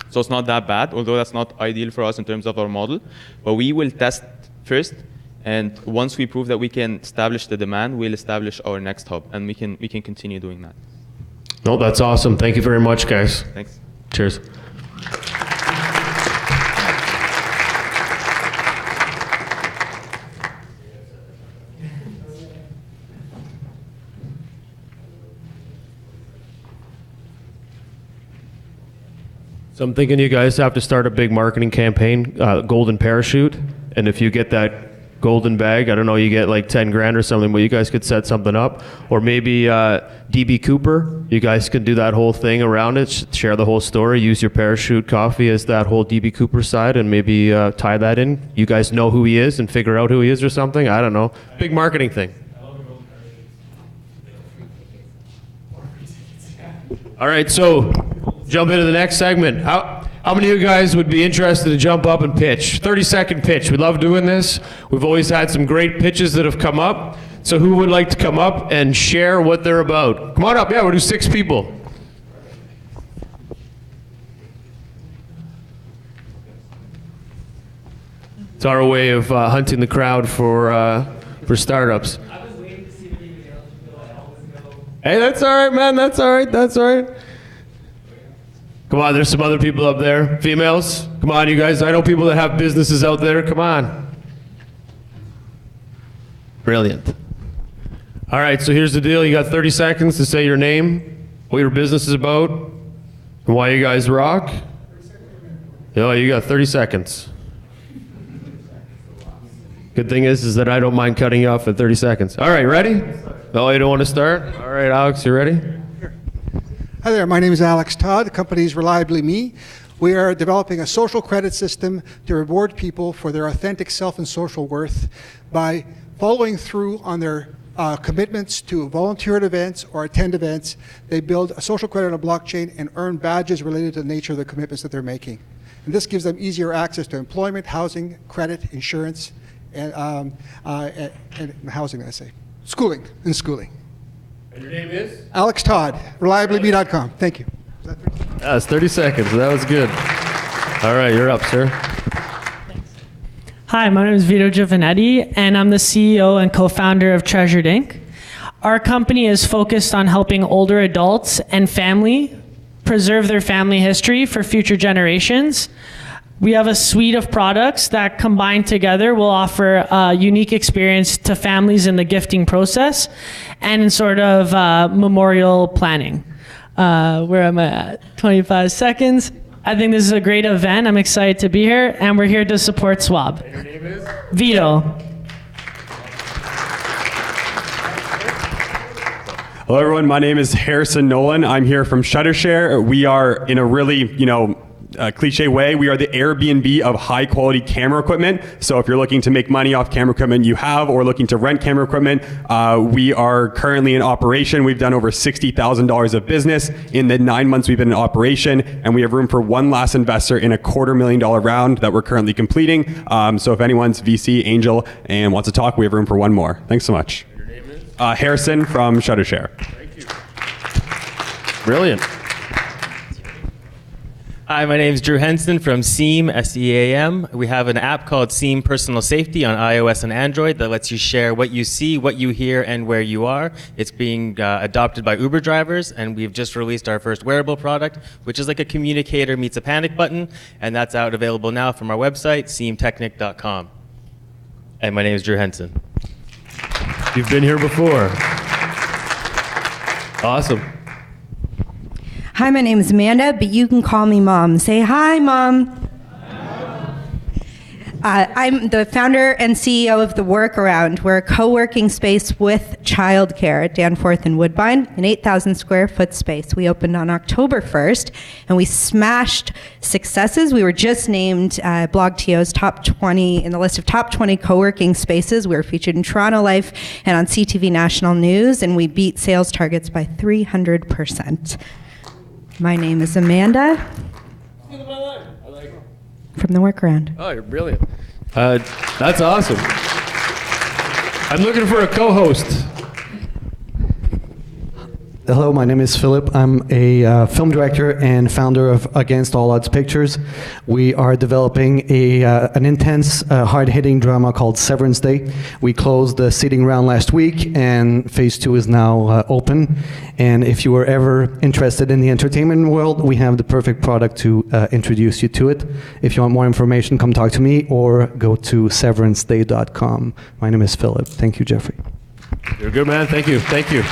So it's not that bad, although that's not ideal for us in terms of our model. But we will test first, and once we prove that we can establish the demand, we'll establish our next hub, and we can continue doing that. No, that's awesome. Thank you very much, guys. Thanks. Cheers. So I'm thinking you guys have to start a big marketing campaign, golden parachute, and if you get that golden bag, I don't know, you get like 10 grand or something, but you guys could set something up. Or maybe DB Cooper, you guys could do that whole thing around it, share the whole story, use your parachute coffee as that whole DB Cooper side, and maybe tie that in. You guys know who he is and figure out who he is or something. I don't know. Big marketing thing. All right, so jump into the next segment. How many of you guys would be interested to jump up and pitch? 30-second pitch. We love doing this. We've always had some great pitches that have come up. So who would like to come up and share what they're about? Come on up. Yeah, we'll do 6 people. It's our way of hunting the crowd for startups. I was waiting to see if anybody else would go. I always go. Hey, that's all right, man. That's all right. That's all right. Come on, there's some other people up there. Females, come on, you guys. I know people that have businesses out there. Come on. Brilliant. All right, so here's the deal. You got 30 seconds to say your name, what your business is about, and why you guys rock. Oh, you got 30 seconds. Good thing is that I don't mind cutting you off at 30 seconds. All right, ready? Oh, you don't want to start? All right, Alex, you ready? Hi there, my name is Alex Todd. The company is Reliably Me. We are developing a social credit system to reward people for their authentic self and social worth by following through on their commitments to volunteer at events or attend events. They build a social credit on a blockchain and earn badges related to the nature of the commitments that they're making. And this gives them easier access to employment, housing, credit, insurance, and housing, I say, schooling. And your name is? Alex Todd, reliablyme.com. Thank you. That's 30 seconds. That was good. All right, you're up, sir. Hi, my name is Vito Giovanetti, and I'm the CEO and co-founder of Treasured Inc. Our company is focused on helping older adults and family preserve their family history for future generations. We have a suite of products that combined together will offer a unique experience to families in the gifting process and in sort of memorial planning. Where am I at? 25 seconds. I think this is a great event. I'm excited to be here, and we're here to support Swab. And your name is? Vito. Hello, everyone. My name is Harrison Nolan. I'm here from ShutterShare. We are, in a really, cliche way, we are the Airbnb of high quality camera equipment. So if you're looking to make money off camera equipment you have or looking to rent camera equipment, we are currently in operation. We've done over $60,000 of business in the 9 months we've been in operation, and we have room for one last investor in a $250,000 round that we're currently completing. So if anyone's VC, angel, and wants to talk, we have room for one more. Thanks so much. Your name is? Harrison from ShutterShare. Thank you. Brilliant. Hi, my name is Drew Henson from Seam, S-E-A-M. We have an app called Seam Personal Safety on iOS and Android that lets you share what you see, what you hear, and where you are. It's being adopted by Uber drivers, and we've just released our first wearable product, which is like a communicator meets a panic button, and that's out available now from our website, seamtechnic.com. And my name is Drew Henson. You've been here before. Awesome. Hi, my name is Amanda, but you can call me Mom. Say hi, Mom. I'm the founder and CEO of The Workaround. We're a co-working space with childcare at Danforth and Woodbine, an 8,000 square foot space. We opened on October 1st, and we smashed successes. We were just named BlogTO's top 20 in the list of top 20 co-working spaces. We were featured in Toronto Life and on CTV National News, and we beat sales targets by 300%. My name is Amanda. From The Workaround. Oh, you're brilliant. That's awesome. I'm looking for a co-host. Hello, my name is Philip. I'm a film director and founder of Against All Odds Pictures. We are developing an intense, hard-hitting drama called Severance Day. We closed the seeding round last week, and phase 2 is now open. And if you were ever interested in the entertainment world, we have the perfect product to introduce you to it. If you want more information, come talk to me or go to severanceday.com. My name is Philip. Thank you, Jeffrey. You're a good man. Thank you. Thank you.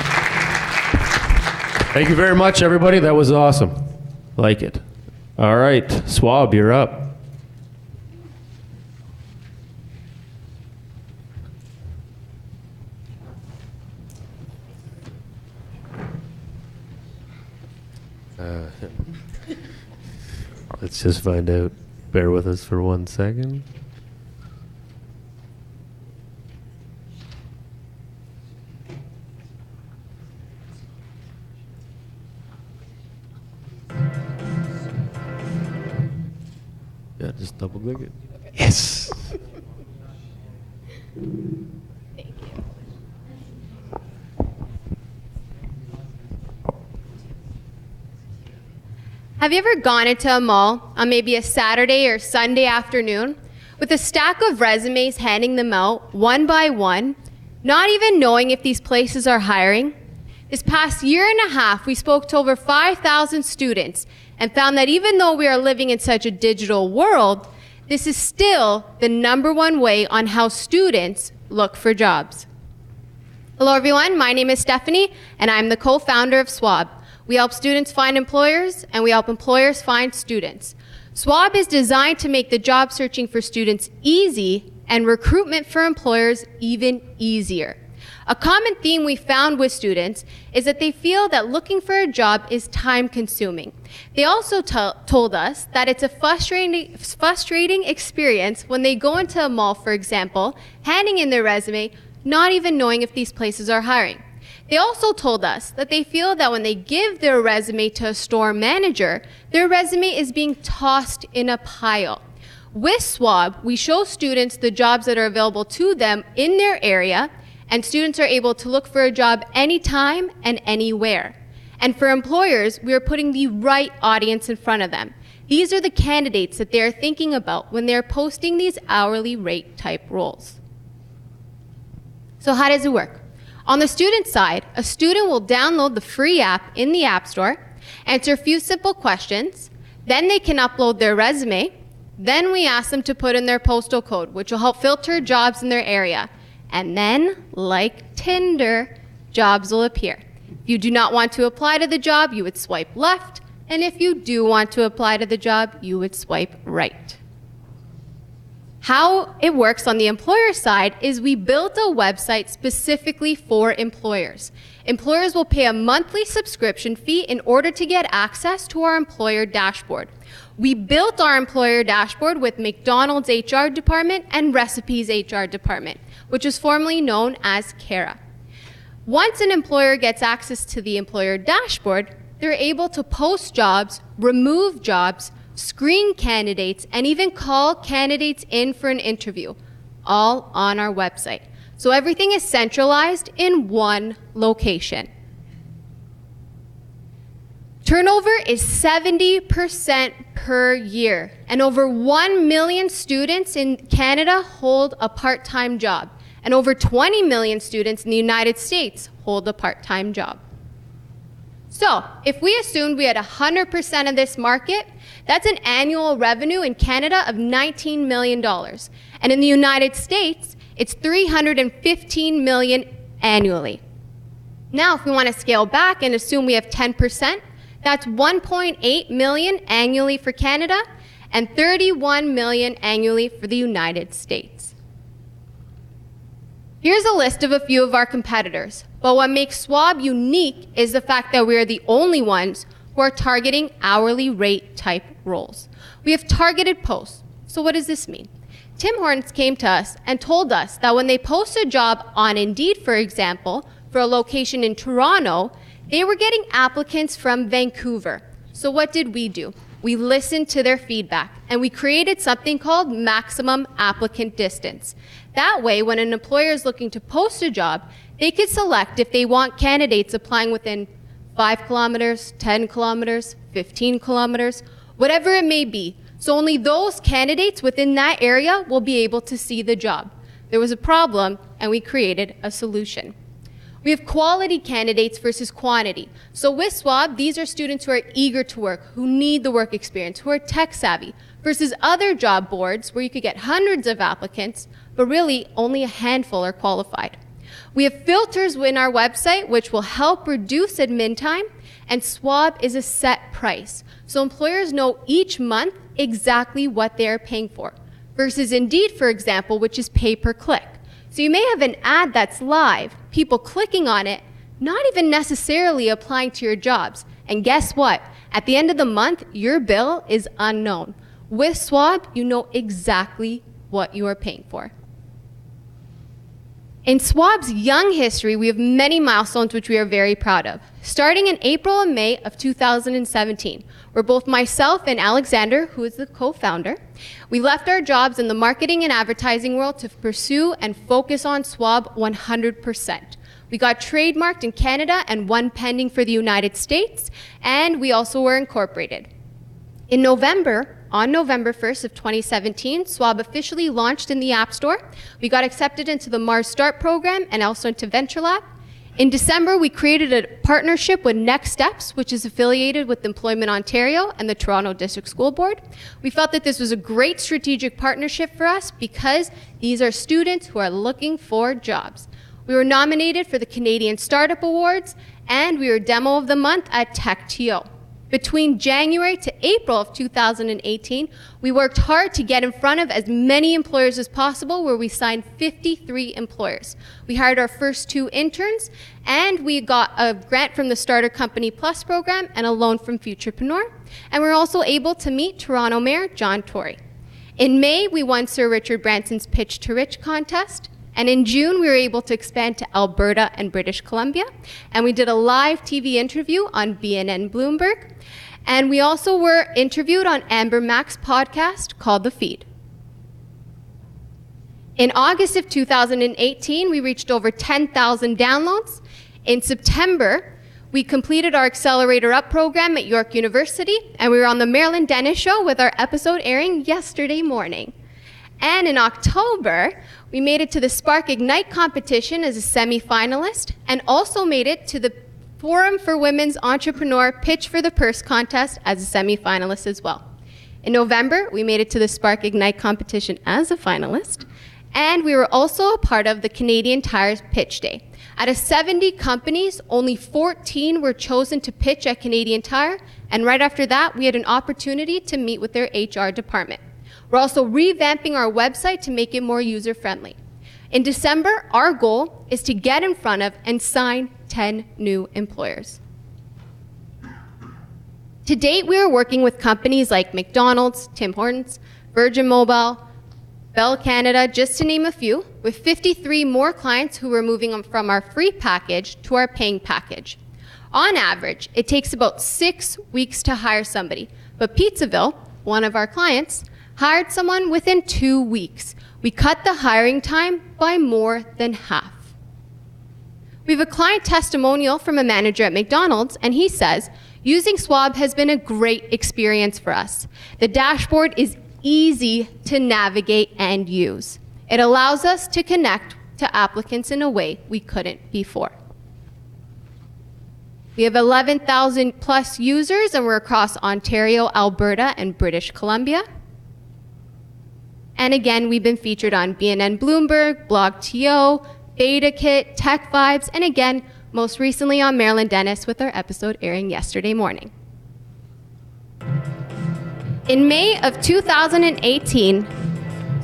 Thank you very much, everybody. That was awesome. Like it. All right, Swab, you're up. Let's just find out. Bear with us for 1 second. Yeah, just double click it. Yes. Thank you. Have you ever gone into a mall on maybe a Saturday or Sunday afternoon with a stack of resumes, handing them out one by one, not even knowing if these places are hiring? This past year and a half, we spoke to over 5,000 students and found that even though we are living in such a digital world, this is still the #1 way on how students look for jobs. Hello everyone, my name is Stephanie and I'm the co-founder of Swab. We help students find employers and we help employers find students. Swab is designed to make the job searching for students easy and recruitment for employers even easier. A common theme we found with students is that they feel that looking for a job is time consuming. They also told us that it's a frustrating experience when they go into a mall, for example, handing in their resume, not even knowing if these places are hiring. They also told us that they feel that when they give their resume to a store manager, their resume is being tossed in a pile. With Swab, we show students the jobs that are available to them in their area, and students are able to look for a job anytime and anywhere. And for employers, we are putting the right audience in front of them. These are the candidates that they're thinking about when they're posting these hourly rate type roles. So how does it work? On the student side, a student will download the free app in the App Store, answer a few simple questions, then they can upload their resume, then we ask them to put in their postal code, which will help filter jobs in their area. And then, like Tinder, jobs will appear. If you do not want to apply to the job, you would swipe left, and if you do want to apply to the job, you would swipe right. How it works on the employer side is we built a website specifically for employers. Employers will pay a monthly subscription fee in order to get access to our employer dashboard. We built our employer dashboard with McDonald's HR department and Recipes HR department, which was formerly known as Kara. Once an employer gets access to the employer dashboard, they're able to post jobs, remove jobs, screen candidates, and even call candidates in for an interview, all on our website. So everything is centralized in one location. Turnover is 70% per year, and over 1 million students in Canada hold a part-time job, and over 20 million students in the United States hold a part-time job. So, if we assumed we had 100% of this market, that's an annual revenue in Canada of $19 million. And in the United States, it's $315 million annually. Now, if we want to scale back and assume we have 10%, That's 1.8 million annually for Canada and 31 million annually for the United States. Here's a list of a few of our competitors, but what makes Schwab unique is the fact that we are the only ones who are targeting hourly rate type roles. We have targeted posts. So what does this mean? Tim Hortons came to us and told us that when they post a job on Indeed, for example, for a location in Toronto, they were getting applicants from Vancouver. So what did we do? We listened to their feedback and we created something called maximum applicant distance. That way, when an employer is looking to post a job, they could select if they want candidates applying within 5 kilometers, 10 kilometers, 15 kilometers, whatever it may be. So only those candidates within that area will be able to see the job. There was a problem, and we created a solution. We have quality candidates versus quantity. So with Schwab, these are students who are eager to work, who need the work experience, who are tech savvy, versus other job boards where you could get hundreds of applicants, but really only a handful are qualified. We have filters in our website which will help reduce admin time, and Schwab is a set price. So employers know each month exactly what they are paying for, versus Indeed, for example, which is pay per click. So you may have an ad that's live, people clicking on it, not even necessarily applying to your jobs. And guess what? At the end of the month, your bill is unknown. With Schwab, you know exactly what you are paying for. In Schwab's young history, we have many milestones which we are very proud of. Starting in April and May of 2017, where both myself and Alexander, who is the co-founder, we left our jobs in the marketing and advertising world to pursue and focus on Schwab 100%. We got trademarked in Canada and one pending for the United States, and we also were incorporated. In November, on November 1st of 2017, Schwab officially launched in the App Store. We got accepted into the Mars Start program and also into Venture Lab. In December, we created a partnership with Next Steps, which is affiliated with Employment Ontario and the Toronto District School Board. We felt that this was a great strategic partnership for us because these are students who are looking for jobs. We were nominated for the Canadian Startup Awards, and we were Demo of the Month at PitchItTO. Between January to April of 2018, we worked hard to get in front of as many employers as possible, where we signed 53 employers. We hired our first 2 interns, and we got a grant from the Starter Company Plus program and a loan from Futurepreneur. And we were also able to meet Toronto Mayor John Tory. In May, we won Sir Richard Branson's Pitch to Rich contest. And in June, we were able to expand to Alberta and British Columbia. And we did a live TV interview on BNN Bloomberg. And we also were interviewed on Amber Mack's podcast called The Feed. In August of 2018, we reached over 10,000 downloads. In September, we completed our Accelerator Up program at York University. And we were on the Marilyn Dennis Show with our episode airing yesterday morning. And in October, we made it to the Spark Ignite competition as a semi-finalist and also made it to the Forum for Women's Entrepreneur Pitch for the Purse contest as a semi-finalist as well. In November, we made it to the Spark Ignite competition as a finalist, and we were also a part of the Canadian Tire's Pitch Day. Out of 70 companies, only 14 were chosen to pitch at Canadian Tire, and right after that, we had an opportunity to meet with their HR department. We're also revamping our website to make it more user-friendly. In December, our goal is to get in front of and sign 10 new employers. To date, we are working with companies like McDonald's, Tim Hortons, Virgin Mobile, Bell Canada, just to name a few, with 53 more clients who are moving from our free package to our paying package. On average, it takes about 6 weeks to hire somebody, but Pizzaville, one of our clients, hired someone within 2 weeks. We cut the hiring time by more than half. We have a client testimonial from a manager at McDonald's, and he says, using Schwab has been a great experience for us. The dashboard is easy to navigate and use. It allows us to connect to applicants in a way we couldn't before. We have 11,000 plus users, and we're across Ontario, Alberta, and British Columbia. And again, we've been featured on BNN Bloomberg, BlogTO, BetaKit, Tech Vibes, and again, most recently on Marilyn Dennis with our episode airing yesterday morning. In May of 2018,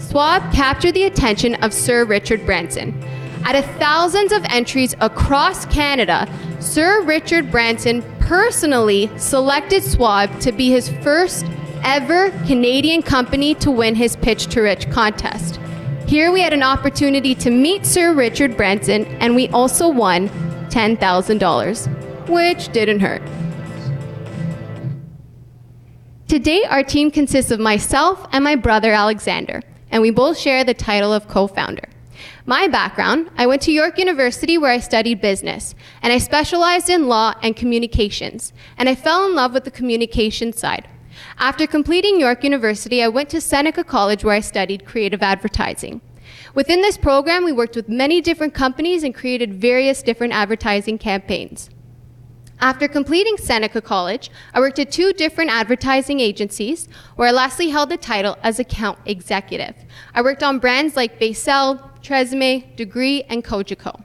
Schwab captured the attention of Sir Richard Branson. Out of thousands of entries across Canada, Sir Richard Branson personally selected Schwab to be his first ever Canadian company to win his Pitch to Rich contest. Here we had an opportunity to meet Sir Richard Branson, and we also won $10,000, which didn't hurt. Today, our team consists of myself and my brother Alexander, and we both share the title of co-founder. My background, I went to York University where I studied business, and I specialized in law and communications, and I fell in love with the communication side. After completing York University, I went to Seneca College where I studied creative advertising. Within this program, we worked with many different companies and created various different advertising campaigns. After completing Seneca College, I worked at 2 different advertising agencies where I lastly held the title as account executive. I worked on brands like Basel, Tresemme, Degree, and Cogeco.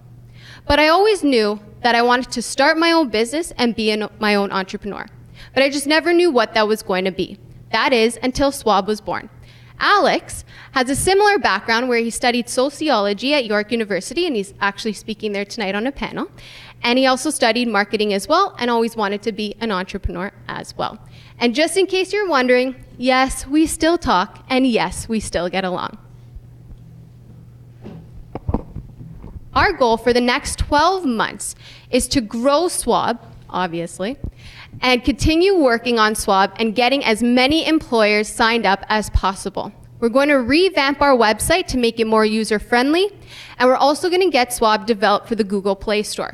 But I always knew that I wanted to start my own business and be my own entrepreneur. But I just never knew what that was going to be. That is, until Schwab was born. Alex has a similar background where he studied sociology at York University, and he's actually speaking there tonight on a panel. And he also studied marketing as well, and always wanted to be an entrepreneur as well. And just in case you're wondering, yes, we still talk, and yes, we still get along. Our goal for the next 12 months is to grow Schwab, obviously, and continue working on Schwab and getting as many employers signed up as possible. We're going to revamp our website to make it more user-friendly, and we're also going to get Schwab developed for the Google Play Store.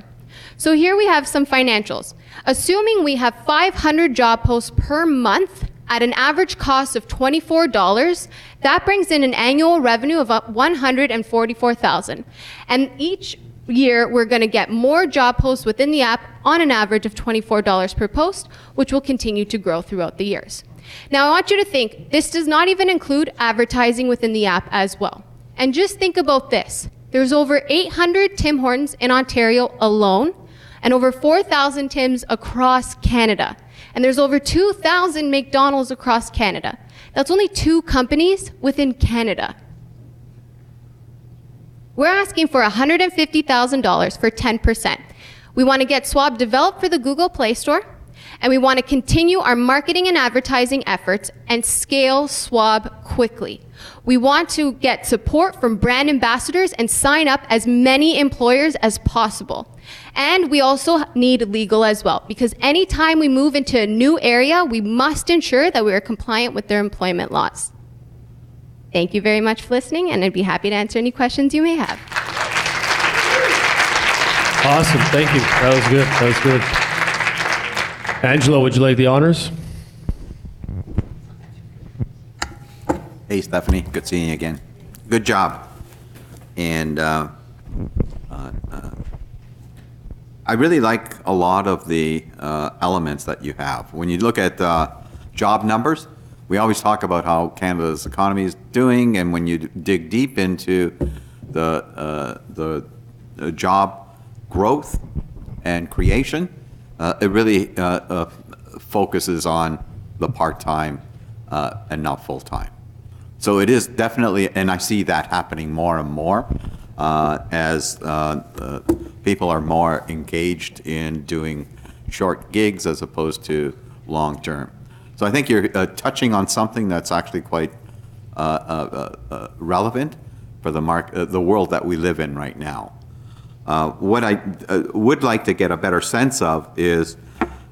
So here we have some financials. Assuming we have 500 job posts per month at an average cost of $24, that brings in an annual revenue of up $144,000. And each year, we're going to get more job posts within the app on an average of $24 per post, which will continue to grow throughout the years. Now, I want you to think, this does not even include advertising within the app as well. And just think about this. There's over 800 Tim Hortons in Ontario alone, and over 4,000 Tims across Canada. And there's over 2,000 McDonald's across Canada. That's only 2 companies within Canada. We're asking for $150,000 for 10%. We want to get Schwab developed for the Google Play Store, and we want to continue our marketing and advertising efforts and scale Schwab quickly. We want to get support from brand ambassadors and sign up as many employers as possible. And we also need legal as well, because anytime we move into a new area, we must ensure that we are compliant with their employment laws. Thank you very much for listening, and I'd be happy to answer any questions you may have. Awesome, thank you. That was good. Angelo, would you like the honors? Hey, Stephanie, good seeing you again. Good job. And I really like a lot of the elements that you have. When you look at job numbers, we always talk about how Canada's economy is doing, and when you dig deep into the job growth and creation, it really focuses on the part-time and not full-time. So it is definitely, and I see that happening more and more as people are more engaged in doing short gigs as opposed to long-term. So I think you're touching on something that's actually quite relevant for the world that we live in right now. What I would like to get a better sense of is,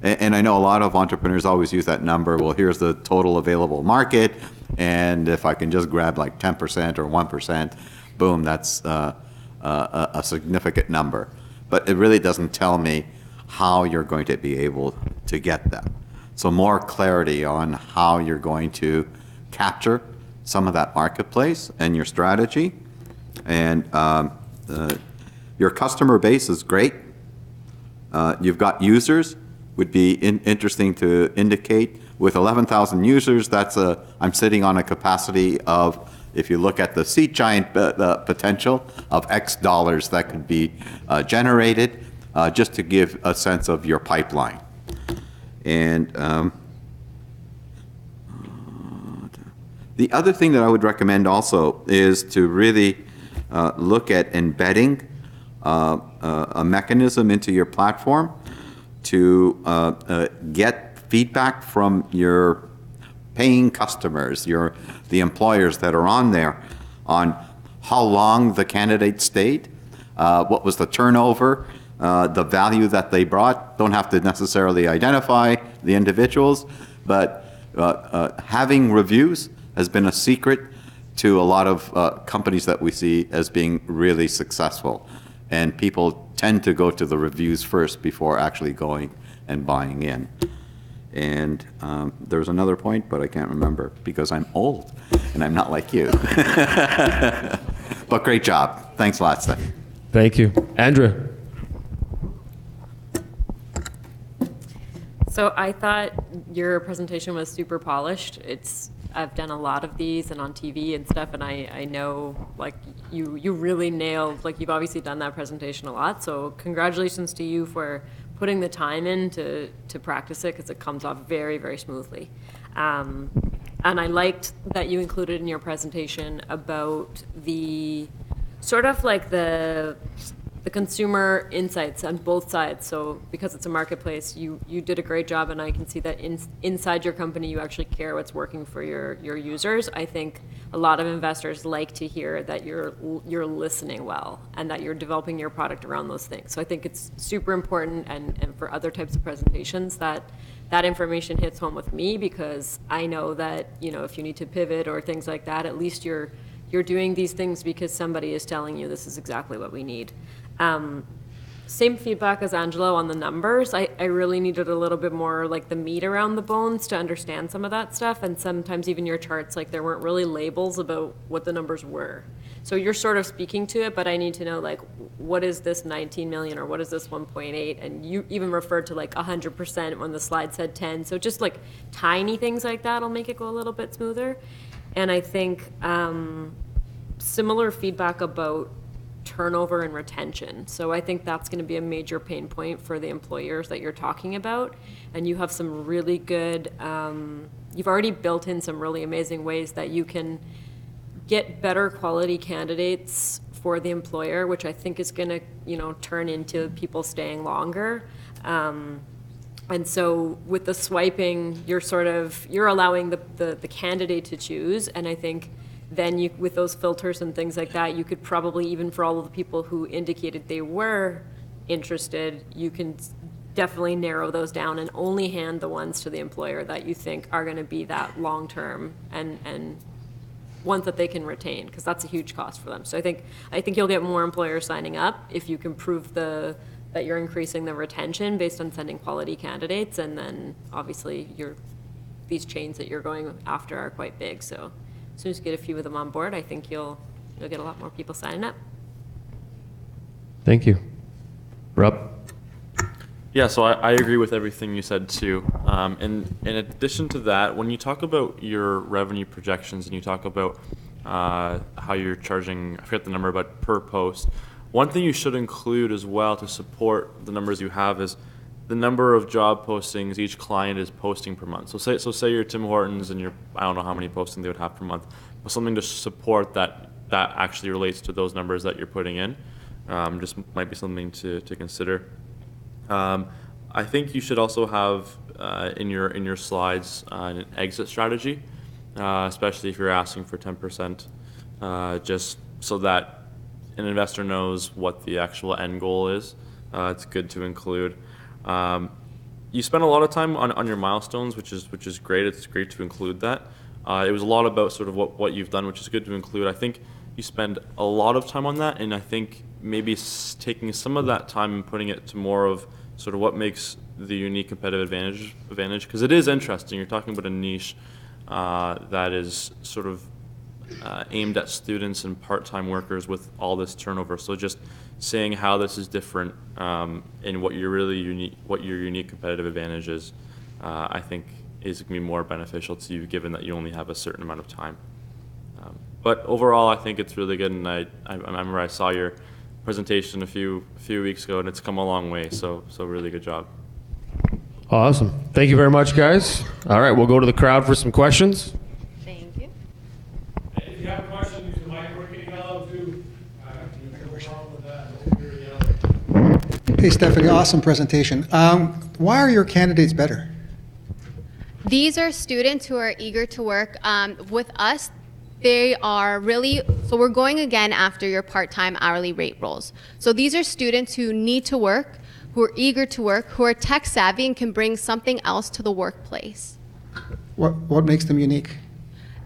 and I know a lot of entrepreneurs always use that number, well, here's the total available market, and if I can just grab like 10% or 1%, boom, that's a significant number. But it really doesn't tell me how you're going to be able to get that. So more clarity on how you're going to capture some of that marketplace and your strategy. And your customer base is great. You've got users, would be interesting to indicate. With 11,000 users, that's I'm sitting on a capacity of, if you look at the seat giant potential of X dollars that could be generated, just to give a sense of your pipeline. And The other thing that I would recommend also is to really look at embedding a mechanism into your platform to get feedback from your paying customers, the employers that are on there, on how long the candidate stayed, what was the turnover, the value that they brought. Don't have to necessarily identify the individuals, but having reviews has been a secret to a lot of companies that we see as being really successful. And people tend to go to the reviews first before actually going and buying in. And there's another point, but I can't remember because I'm old and I'm not like you. But great job. Thanks a lot, Steph. Thank you. Andrea. So I thought your presentation was super polished. I've done a lot of these and on TV and stuff, and I know like you really nailed, like you've obviously done that presentation a lot. So congratulations to you for putting the time in to practice it, because it comes off very, very smoothly. And I liked that you included in your presentation about the sort of like the consumer insights on both sides. So because it's a marketplace, you did a great job, and I can see that inside your company you actually care what's working for your users. I think a lot of investors like to hear that you're listening well and that you're developing your product around those things. So I think it's super important, and for other types of presentations that information hits home with me, because I know that, you know, if you need to pivot or things like that, at least you're doing these things because somebody is telling you this is exactly what we need. Same feedback as Angelo on the numbers. I really needed a little bit more like the meat around the bones to understand some of that stuff, and sometimes even your charts, like there weren't really labels about what the numbers were. So you're sort of speaking to it, but I need to know like, what is this 19 million or what is this 1.8? And you even referred to like 100% when the slide said 10. So just like tiny things like that will make it go a little bit smoother. And I think similar feedback about turnover and retention. So I think that's going to be a major pain point for the employers that you're talking about. And you have some really good, you've already built in some really amazing ways that you can get better quality candidates for the employer, which I think is going to, you know, turn into people staying longer. And so with the swiping, you're allowing the candidate to choose. And I think then you, with those filters and things like that, you could probably, even for all of the people who indicated they were interested, you can definitely narrow those down and only hand the ones to the employer that you think are going to be that long-term and ones that they can retain, because that's a huge cost for them. So I think you'll get more employers signing up if you can prove that you're increasing the retention based on sending quality candidates, and then obviously these chains that you're going after are quite big. So as soon as you get a few of them on board, I think you'll get a lot more people signing up. Thank you. Rob? Yeah, so I agree with everything you said too. And in addition to that, when you talk about your revenue projections and you talk about how you're charging, I forget the number, but per post, one thing you should include as well to support the numbers you have is the number of job postings each client is posting per month. So say you're Tim Hortons and I don't know how many postings they would have per month, but something to support that actually relates to those numbers that you're putting in. Just might be something to consider. I think you should also have in your slides an exit strategy, especially if you're asking for 10%, just so that an investor knows what the actual end goal is. It's good to include. You spend a lot of time on your milestones, which is great. It's great to include that. It was a lot about sort of what you've done, which is good to include. I think you spend a lot of time on that, and I think maybe taking some of that time and putting it to more of sort of what makes the unique competitive advantage, because it is interesting. You're talking about a niche that is sort of aimed at students and part-time workers with all this turnover. So just saying how this is different and what your unique competitive advantage is, I think is going to be more beneficial to you, given that you only have a certain amount of time. But overall, I think it's really good, and I remember I saw your presentation a few weeks ago, and it's come a long way. So really good job. Awesome. Thank you very much, guys. All right, we'll go to the crowd for some questions. Thank you. mic working yellow too. Hey, Stephanie, awesome presentation. Why are your candidates better? These are students who are eager to work with us. They are really, so we're going again after your part-time hourly rate roles. So these are students who need to work, who are eager to work, who are tech savvy and can bring something else to the workplace. What makes them unique?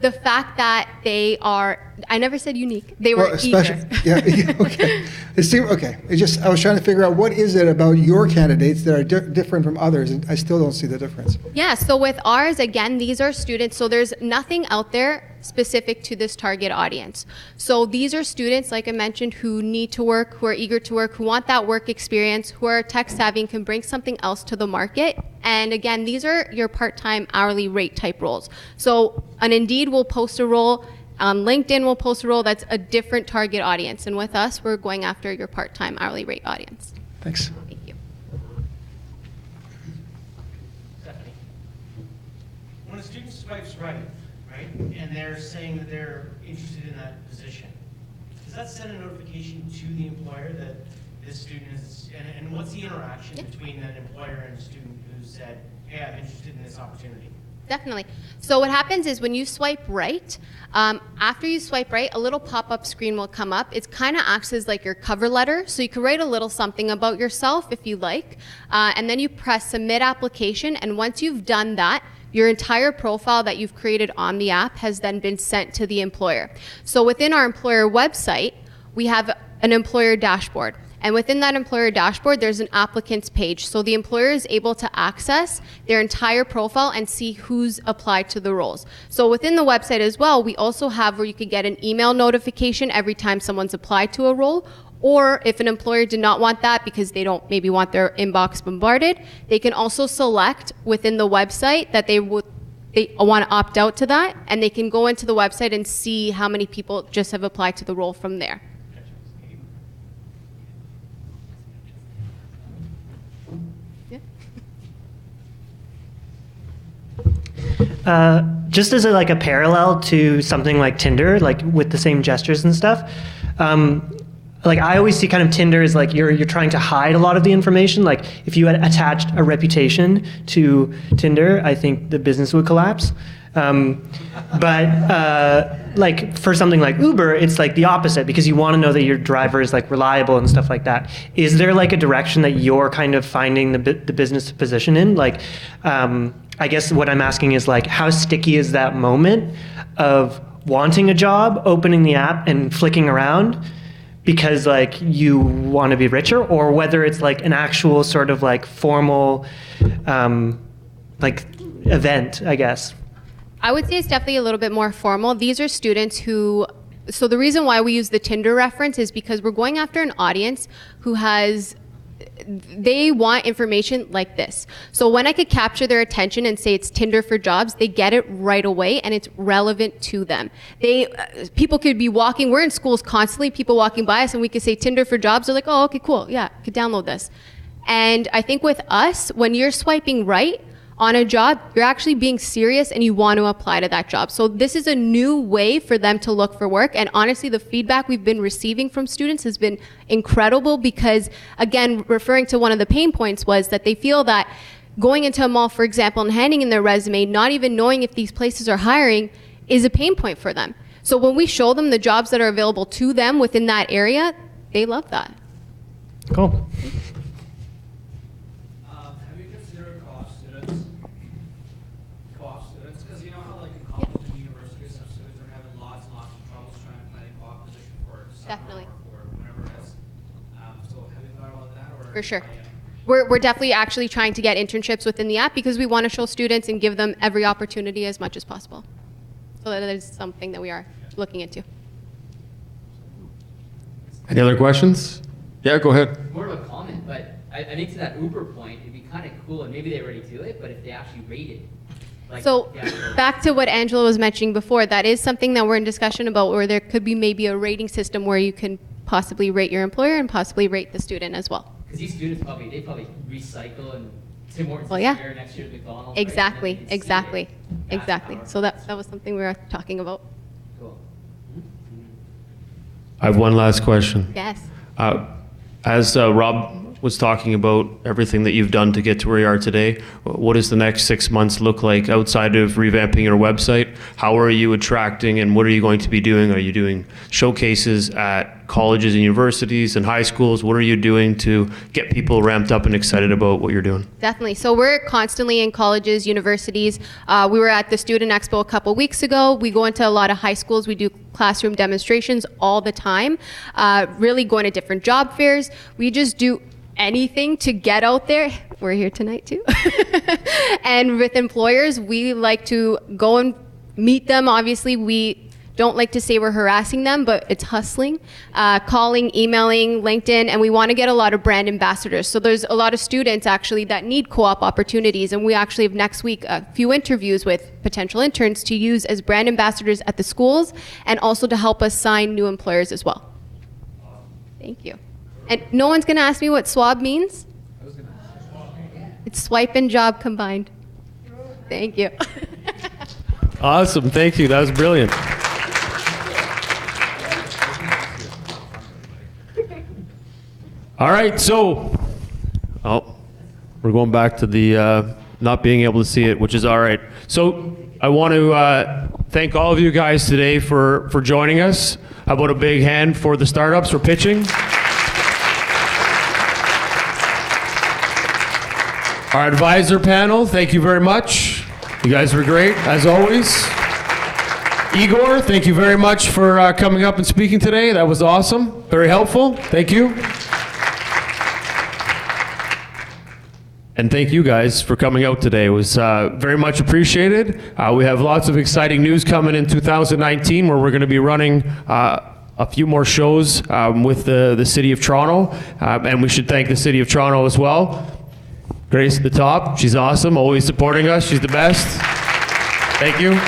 The fact that they are, I never said unique, they were eager. Yeah, okay. I was trying to figure out what is it about your candidates that are different from others, and I still don't see the difference. Yeah, so with ours, again, these are students, so there's nothing out there specific to this target audience. So these are students, like I mentioned, who need to work, who are eager to work, who want that work experience, who are tech savvy and can bring something else to the market. And again, these are your part-time hourly rate type roles. So on Indeed, we'll post a role. On LinkedIn, we'll post a role that's a different target audience. And with us, we're going after your part-time hourly rate audience. Thanks. Thank you. Stephanie, when a student swipes right, and they're saying that they're interested in that position, does that send a notification to the employer that this student is, and what's the interaction between that employer and a student who said, hey, I'm interested in this opportunity? Definitely. So what happens is when you swipe right, after you swipe right, a little pop-up screen will come up. It kind of acts as like your cover letter. So you can write a little something about yourself if you like, and then you press submit application. And once you've done that, your entire profile that you've created on the app has then been sent to the employer. So within our employer website, we have an employer dashboard. And within that employer dashboard, there's an applicants page. So the employer is able to access their entire profile and see who's applied to the roles. So within the website as well, we also have where you could get an email notification every time someone's applied to a role. Or if an employer did not want that because they don't maybe want their inbox bombarded, they can also select within the website that they want to opt out to that, and they can go into the website and see how many people just have applied to the role from there. Just as a parallel to something like Tinder, like with the same gestures and stuff, like I always see kind of Tinder as like you're trying to hide a lot of the information. Like if you had attached a reputation to Tinder, I think the business would collapse. Like for something like Uber, it's like the opposite because you want to know that your driver is like reliable and stuff like that. Is there like a direction that you're kind of finding the business position in? Like, I guess what I'm asking is like, how sticky is that moment of wanting a job, opening the app and flicking around because like you want to be richer, or whether it's like an actual sort of like formal like event, I guess. I would say it's definitely a little bit more formal. These are students who, so the reason why we use the Tinder reference is because we're going after an audience who has, they want information like this. So when I could capture their attention and say it's Tinder for jobs, they get it right away and it's relevant to them. People could be walking, we're in schools constantly, people walking by us and we could say Tinder for jobs, they're like, oh, okay, cool, yeah, I could download this. And I think with us, when you're swiping right on a job, you're actually being serious and you want to apply to that job. So this is a new way for them to look for work. And honestly, the feedback we've been receiving from students has been incredible because, again, referring to one of the pain points was that they feel that going into a mall, for example, and handing in their resume, not even knowing if these places are hiring, is a pain point for them. So when we show them the jobs that are available to them within that area, they love that. Cool. Definitely. For sure. We're definitely actually trying to get internships within the app because we want to show students and give them every opportunity as much as possible. So that is something that we are looking into. Any other questions? Yeah, go ahead. More of a comment, but I think to that Uber point, it'd be kind of cool, and maybe they already do it, but if they actually rate it. Like, so back to what Angela was mentioning before, that is something that we're in discussion about, where there could be maybe a rating system where you can possibly rate your employer and possibly rate the student as well. Because these students probably recycle and Tim Hortons well, yeah. this year, next year's McDonald's. Exactly, right? exactly. So that was something we were talking about. Cool. I have one last question. Yes. As Rob was talking about everything that you've done to get to where you are today, what does the next 6 months look like outside of revamping your website? How are you attracting and what are you going to be doing? Are you doing showcases at colleges and universities and high schools? What are you doing to get people ramped up and excited about what you're doing? Definitely. So we're constantly in colleges, universities. We were at the Student Expo a couple weeks ago. We go into a lot of high schools. We do classroom demonstrations all the time, really going to different job fairs. We just do anything to get out there. We're here tonight too. And with employers, we like to go and meet them. Obviously, we don't like to say we're harassing them, but it's hustling, calling, emailing, LinkedIn, and we want to get a lot of brand ambassadors. So there's a lot of students actually that need co-op opportunities, and we actually have next week a few interviews with potential interns to use as brand ambassadors at the schools and also to help us sign new employers as well. Thank you. And no one's going to ask me what SWAB means? It's swipe and job combined. Thank you. Awesome. Thank you. That was brilliant. All right. So, we're going back to the not being able to see it, which is all right. So I want to thank all of you guys today for joining us. How about a big hand for the startups for pitching? Our advisor panel, thank you very much. You guys were great, as always. Igor, thank you very much for coming up and speaking today. That was awesome, very helpful. Thank you. And thank you guys for coming out today. It was very much appreciated. We have lots of exciting news coming in 2019 where we're going to be running a few more shows with the City of Toronto. And we should thank the City of Toronto as well. Grace at the top, she's awesome, always supporting us, she's the best. Thank you.